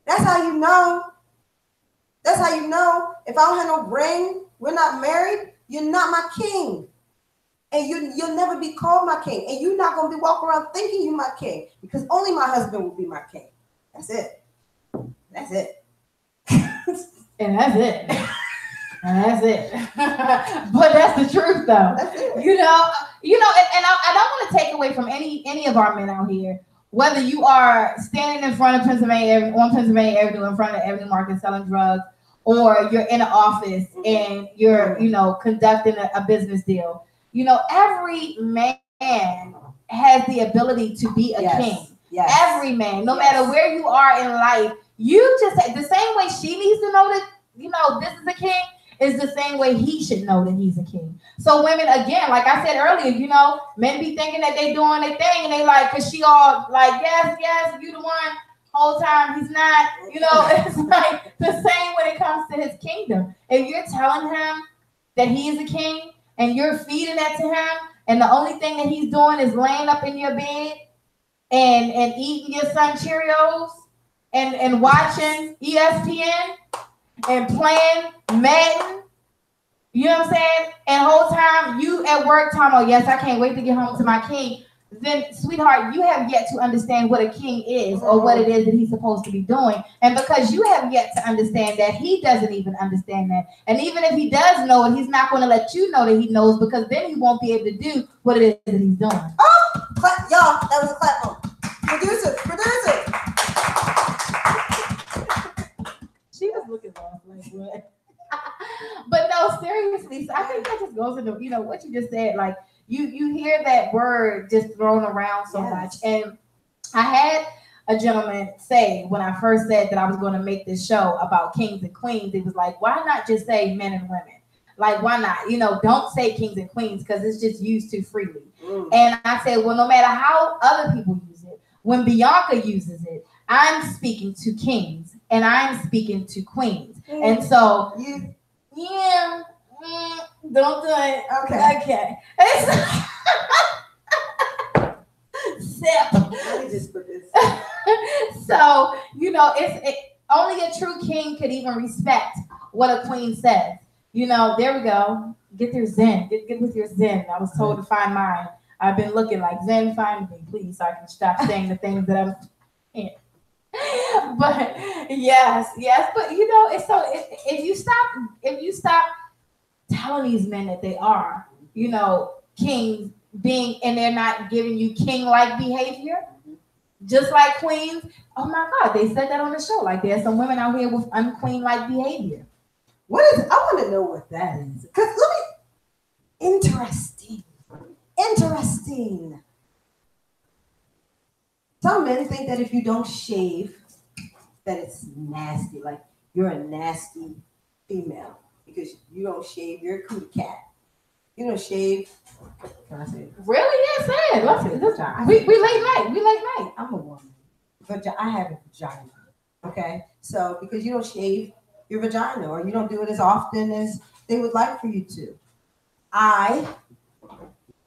That's how you know. That's how you know. If I don't have no ring, we're not married, you're not my king. And you'll never be called my king. And you're not gonna be walking around thinking you're my king. Because only my husband will be my king. That's it. That's it. And that's it. And that's it. But that's the truth, though. That's it. And I don't want to take away from any of our men out here, whether you are standing in front of Pennsylvania Avenue in front of Avenue Market selling drugs, or you're in an office and you're, conducting a business deal. Every man has the ability to be a king. Yes. Every man, no matter where you are in life, you just the same way she needs to know that this is a king is the same way he should know that he's a king. So women, again, like I said earlier, men be thinking that they doing their thing and they like, cause she all like, yes, you the one. Whole time he's not. It's like the same when it comes to his kingdom. If you're telling him that he is a king and you're feeding that to him, and the only thing that he's doing is laying up in your bed and eating your son Cheerios and watching ESPN and playing Madden, you know what I'm saying? And the whole time you at work talking about, yes, I can't wait to get home to my king. Then, sweetheart, you have yet to understand what a king is or what it is that he's supposed to be doing. And because you have yet to understand that, he doesn't even understand that. And even if he does know it, he's not going to let you know that he knows, because then he won't be able to do what it is that he's doing. Oh, clap, y'all, that was a clap on. Producer. She was looking off like what? But no, seriously, so I think that just goes into, what you just said, like, you hear that word just thrown around so much. And I had a gentleman say when I first said that I was going to make this show about kings and queens, it was like, why not just say men and women? Like, why not? Don't say kings and queens, because it's just used too freely. And I said, well, no matter how other people use it, when Beyonka uses it, I'm speaking to kings and I'm speaking to queens. And so, don't do it. Okay. Sip. Let me just put this. So, only a true king could even respect what a queen says. There we go. Get your zen. Get with your zen. I was told to find mine. I've been looking like, Zen, find me, please, so I can stop saying the things that I'm saying. But yes. But it's so if you stop telling these men that they are, kings being, and they're not giving you king-like behavior, just like queens. Oh my God, they said that on the show. Like, there's some women out here with unqueen-like behavior. I want to know what that is. Because interesting. Some men think that if you don't shave, that it's nasty. Like, you're a nasty female because you don't shave. You're a cootie cat. You don't shave. Can I say it? Really? Yes, say it. Let's we late night. I'm a woman. I have a vagina. Okay? So, because you don't shave your vagina, or you don't do it as often as they would like for you to. I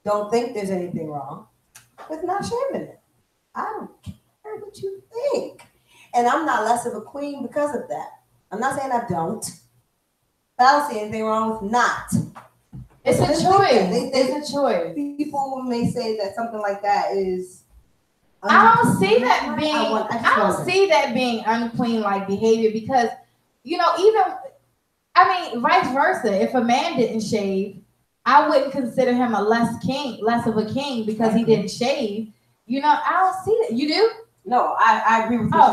don't think there's anything wrong with not shaving it. I don't care what you think. And I'm not less of a queen because of that. I'm not saying I don't, but I don't see anything wrong with not. It's a choice. It's a choice. People may say that something like that is. I don't see that being unqueen-like behavior, because, vice versa. If a man didn't shave, I wouldn't consider him less of a king because he didn't shave. I don't see that. You do? No, I agree with you. I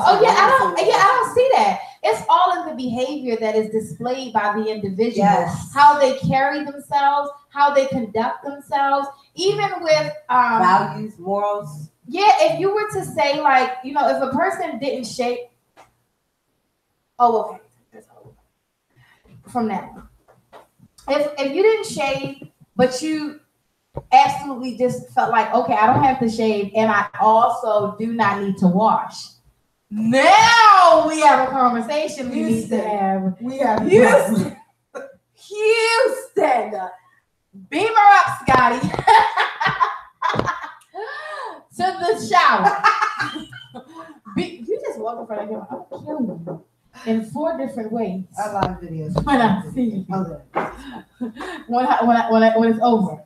don't see that. It's all in the behavior that is displayed by the individual. Yes. How they carry themselves, how they conduct themselves, even with values, morals. Yeah, if you were to say, like, if a person didn't shave. Oh, okay. From now, if you didn't shave, but you absolutely just felt like, okay, I don't have to shave, and I also do not need to wash. Now we have a conversation we need to have. We have Houston. Beam her up, Scotty. To the shower. You just walk in front of him. I'll kill you in 4 different ways. A lot of videos. When I see you. When it's over.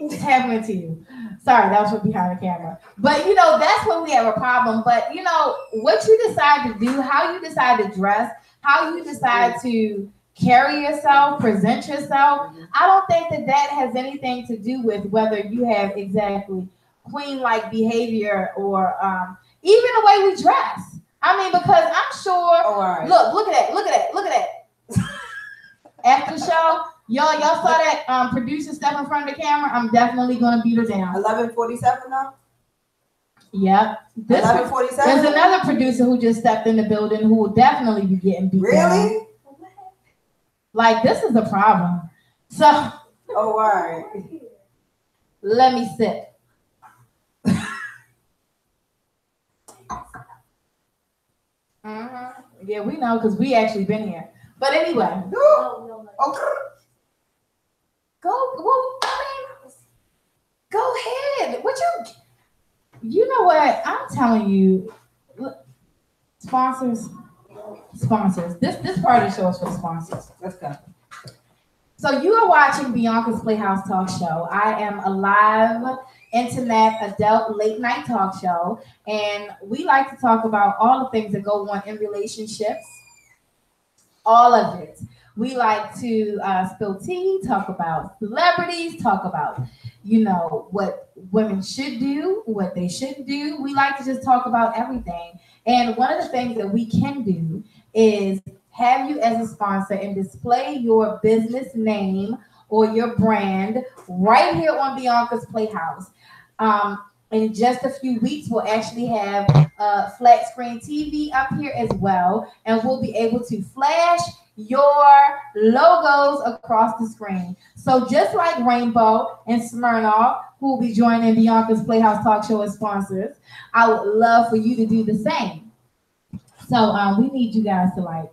It's happening to you. Sorry, that was from behind the camera. But that's when we have a problem. But what you decide to do, how you decide to dress, how you decide to carry yourself, present yourself, I don't think that has anything to do with whether you have exactly queen-like behavior or even the way we dress. Because I'm sure. Right. Look at that. After the show, Y'all saw that producer step in front of the camera? I'm definitely gonna beat her down. 11:47 now. Yep. 11:47. There's another producer who just stepped in the building who will definitely be getting beat down. Really? Like, this is a problem. So. Oh, all right. Let me sip. Yeah, we know because we actually been here. But anyway. No. Okay. Go ahead. You know what? I'm telling you. Look, sponsors. This part of the show is for the sponsors. Let's go. So you are watching Beyonka's PlayHouse Talk Show. I am a live internet adult late night talk show, and we like to talk about all the things that go on in relationships. All of it. We like to spill tea, talk about celebrities, talk about, what women should do, what they shouldn't do. We like to just talk about everything. And one of the things that we can do is have you as a sponsor and display your business name or your brand right here on Beyonka's PlayHouse. In just a few weeks, we'll actually have flat screen TV up here as well, and we'll be able to flash your logos across the screen. So just like Rainbow and Smirnoff, who will be joining Beyonka's PlayHouse Talk Show as sponsors, I would love for you to do the same. So we need you guys to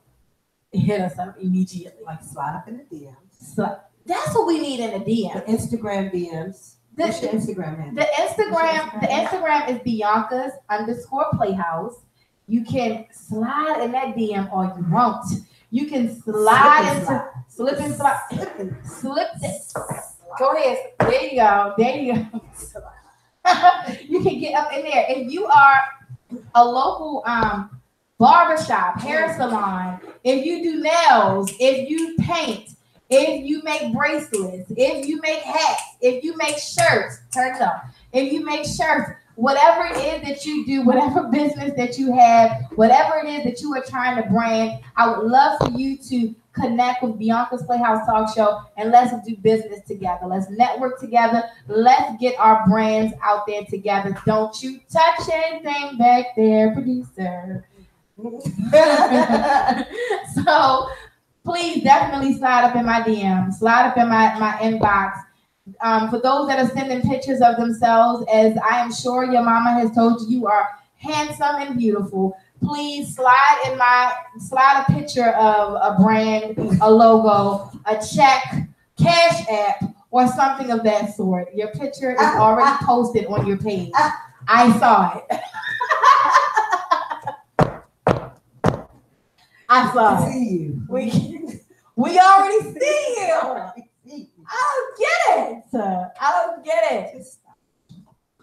hit us up immediately. Slide up in the DMs. So that's what we need in the DM. The Instagram DMs. What's your Instagram handle? The Instagram is Beyonka's_Playhouse. You can slide in that DM all you want. You can slip and slide. Go ahead. There you go. You can get up in there. If you are a local barbershop, hair salon, if you do nails, if you paint, if you make bracelets, if you make hats, if you make shirts, turn it up. If you make shirts, whatever it is that you do, whatever business that you have, whatever it is that you are trying to brand, I would love for you to connect with Beyonka's PlayHouse Talk Show and let's do business together. Let's network together. Let's get our brands out there together. Don't you touch anything back there, producer. So please definitely slide up in my DM, slide up in my inbox. For those that are sending pictures of themselves, as I am sure your mama has told you, you are handsome and beautiful. Please slide a picture of a brand, a logo, a check, Cash App, or something of that sort. Your picture is already posted on your page. I saw it. I saw it. See you. We already see you. I don't get it.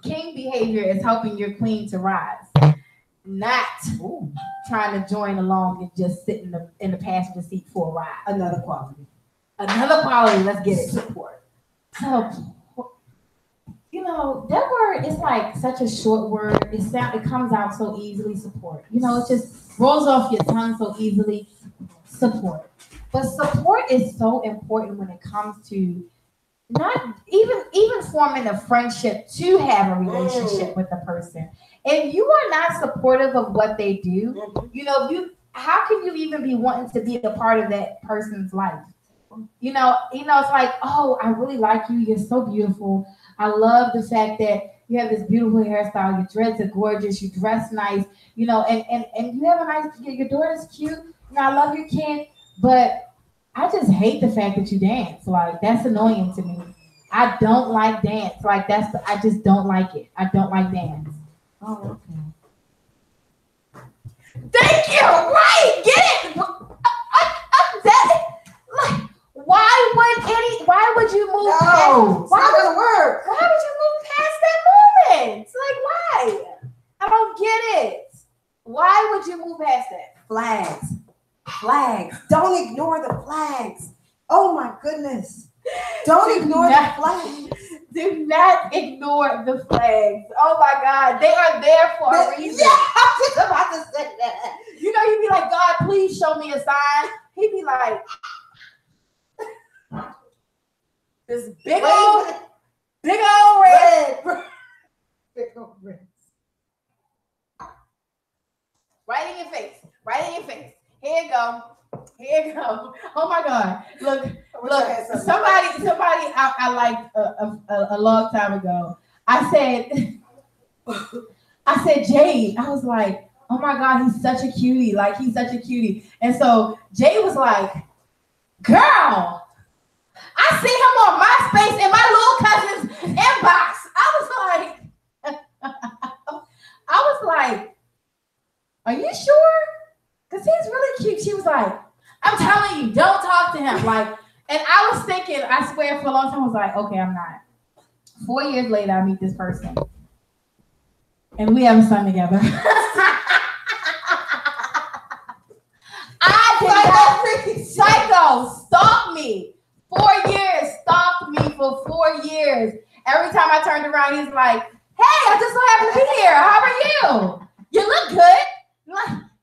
King behavior is helping your queen to rise, not trying to join along and just sit in the passenger seat for a ride. Another quality. Let's get it. Support. That word is like such a short word. It comes out so easily. Support. It just rolls off your tongue so easily. Support. But support is so important when it comes to not even forming a friendship to have a relationship with a person. If you are not supportive of what they do, how can you even be wanting to be a part of that person's life? It's like, oh, I really like you. You're so beautiful. I love the fact that you have this beautiful hairstyle. Your dreads are gorgeous. You dress nice. And you have a nice. Your daughter's cute. I love your kid, but I just hate the fact that you dance. Like, that's annoying to me. I don't like dance. I just don't like it. I don't like dance. Oh, okay. Thank you. Right. Get it. Why would you move past? It's not gonna work. Why would you move past that moment? Like, why? I don't get it. Why would you move past that? Flags. Don't ignore the flags. Oh my goodness. Don't ignore the flags. Do not ignore the flags. Oh my God. They are there for a reason. Yeah, I was just about to say that. You'd be like, God, please show me a sign. He'd be like, This big old red. Big old red. Right in your face. Right in your face. Here you go. Here you go. Oh my God. Look, somebody I liked a long time ago. I said, Jade. I was like, oh my God, he's such a cutie. Like, he's such a cutie. And so Jade was like, girl, I see him on MySpace in my little cousin's inbox. I was like, are you sure? Because he's really cute. She was like, I'm telling you, don't talk to him. Like, and I was thinking, I swear for a long time, I was like, okay, I'm not. 4 years later, I meet this person. And we have a son together. Psycho stalked me. 4 years, stalked me for 4 years. Every time I turned around, he's like, hey, I just so happen to be here. How are you? You look good.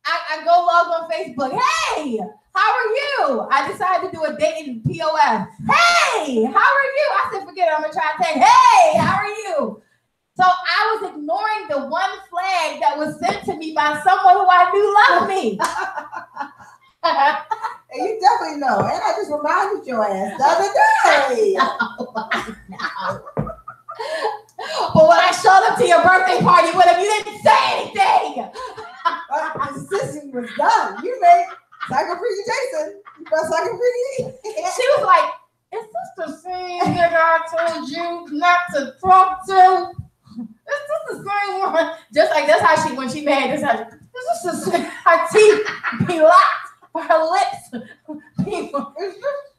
I go log on Facebook. Hey, how are you? I decided to do a dating POF. Hey, how are you? I said, forget it. I'm going to try to text. Hey, how are you? So I was ignoring the one flag that was sent to me by someone who I knew loved me. And you definitely know. And I just reminded your ass the other day. No. But when I showed up to your birthday party with him, you didn't say anything. The decision was done. You made Psycho Freaky Jason. You got Psycho Freaky. She was like, is this the same nigga I told you not to talk to? Is this the same one? Just like that's how she, when she made this, is this the same? Her teeth be locked, her lips be.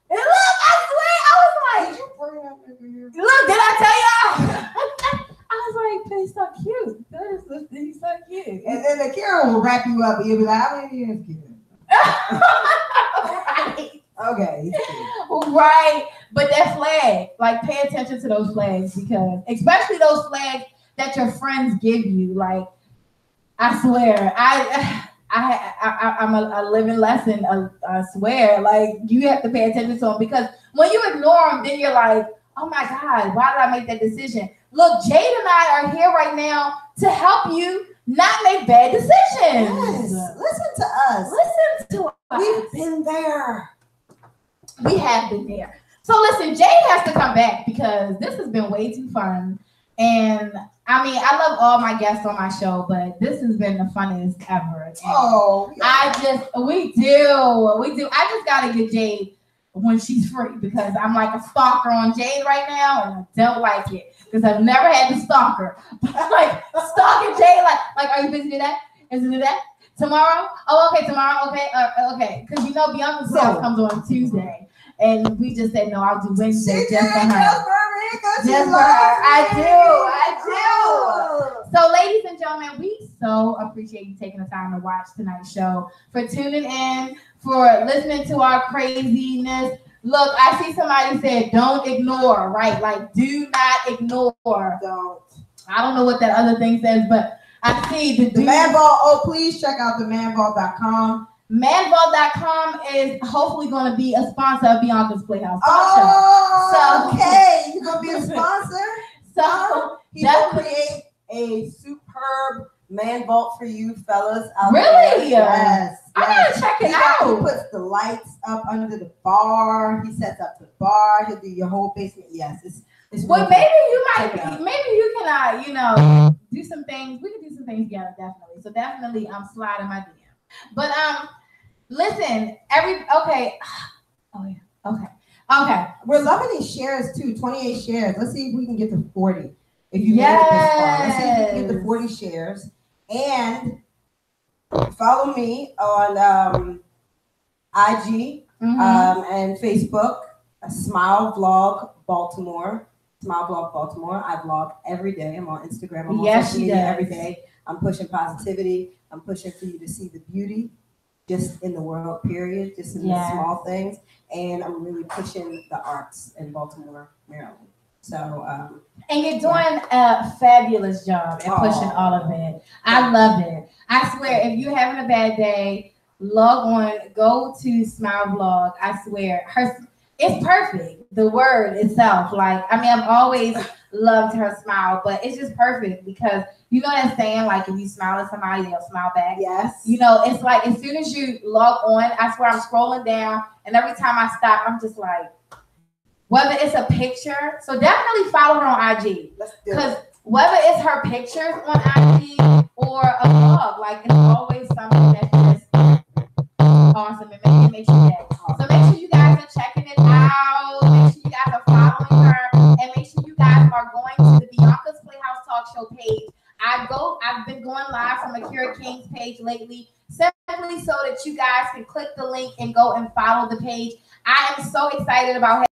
And look, I swear, I was like, look, did I tell y'all? I was like, he's so cute. He's so cute. And then the camera will wrap you up and you'll be like, how many years kid? Right. Okay. Right. But that flag, like, pay attention to those flags, because especially those flags that your friends give you. Like, I swear, I'm a living lesson. I swear, like, you have to pay attention to them, because when you ignore them, then you're like, oh my God, why did I make that decision? Look, Jade and I are here right now to help you not make bad decisions. Yes. Listen to us. Listen to us. We've been there. We have been there. So listen, Jade has to come back, because this has been way too fun. And I mean, I love all my guests on my show, but this has been the funnest ever. And oh, yeah. We do. I just gotta get Jade when she's free, because I'm like a stalker on Jade right now, and I don't like it, because I've never had to stalk her. But like stalking Jade, like, are you busy today? Is it today? Tomorrow? Oh, okay, tomorrow. Okay, okay. Because you know Beyonka's show comes on Tuesday, and we just said no, I'll do Wednesday just for her. Just for her. I do. So, ladies and gentlemen, we so appreciate you taking the time to watch tonight's show, for tuning in, for listening to our craziness. Look, I see somebody said, don't ignore, right? Like, do not ignore. Don't. I don't know what that other thing says, but I see the Man Vault. Oh, please check out the manvault.com. Manvault.com is hopefully going to be a sponsor of Beyonka's PlayHouse. Oh, so, okay. You're going to be a sponsor? So he will create a superb man vault for you fellas out really? There. Yes. I gotta check it out. He puts the lights up under the bar. He sets up the bar. He'll do your whole basement. Yes. It's well, maybe you might, maybe you can, do some things. We can do some things together, definitely. So definitely, slide in my DM. But listen, okay. Oh yeah, okay. We're loving these shares too. 28 shares. Let's see if we can get to 40. If you made it this far, let's see if we can get to 40 shares. And follow me on IG and Facebook. Smile Vlog Baltimore. Smile Vlog Baltimore. I vlog every day. I'm on Instagram. I'm on social media every day. I'm pushing positivity. I'm pushing for you to see the beauty just in the world, period, just in the small things. And I'm really pushing the arts in Baltimore, Maryland. So, and you're doing a fabulous job at pushing all of it. I love it. I swear, if you're having a bad day, log on, go to Smile Vlog. I swear, it's perfect. the word itself. Like, I mean, I've always loved her smile, but it's just perfect because you know that saying, like, if you smile at somebody, they'll smile back. Yes. You know, it's like as soon as you log on, I swear I'm scrolling down, and every time I stop, I'm just like, whether it's a picture, so definitely follow her on IG. Because whether it's her pictures on IG or a vlog, like it's always something that's just awesome and makes your day. So make sure you guys are checking it out. Make sure you guys are following her, and make sure you guys are going to the Beyonka's PlayHouse Talk Show page. I've been going live from Akira King's page lately, simply so that you guys can click the link and go and follow the page. I am so excited about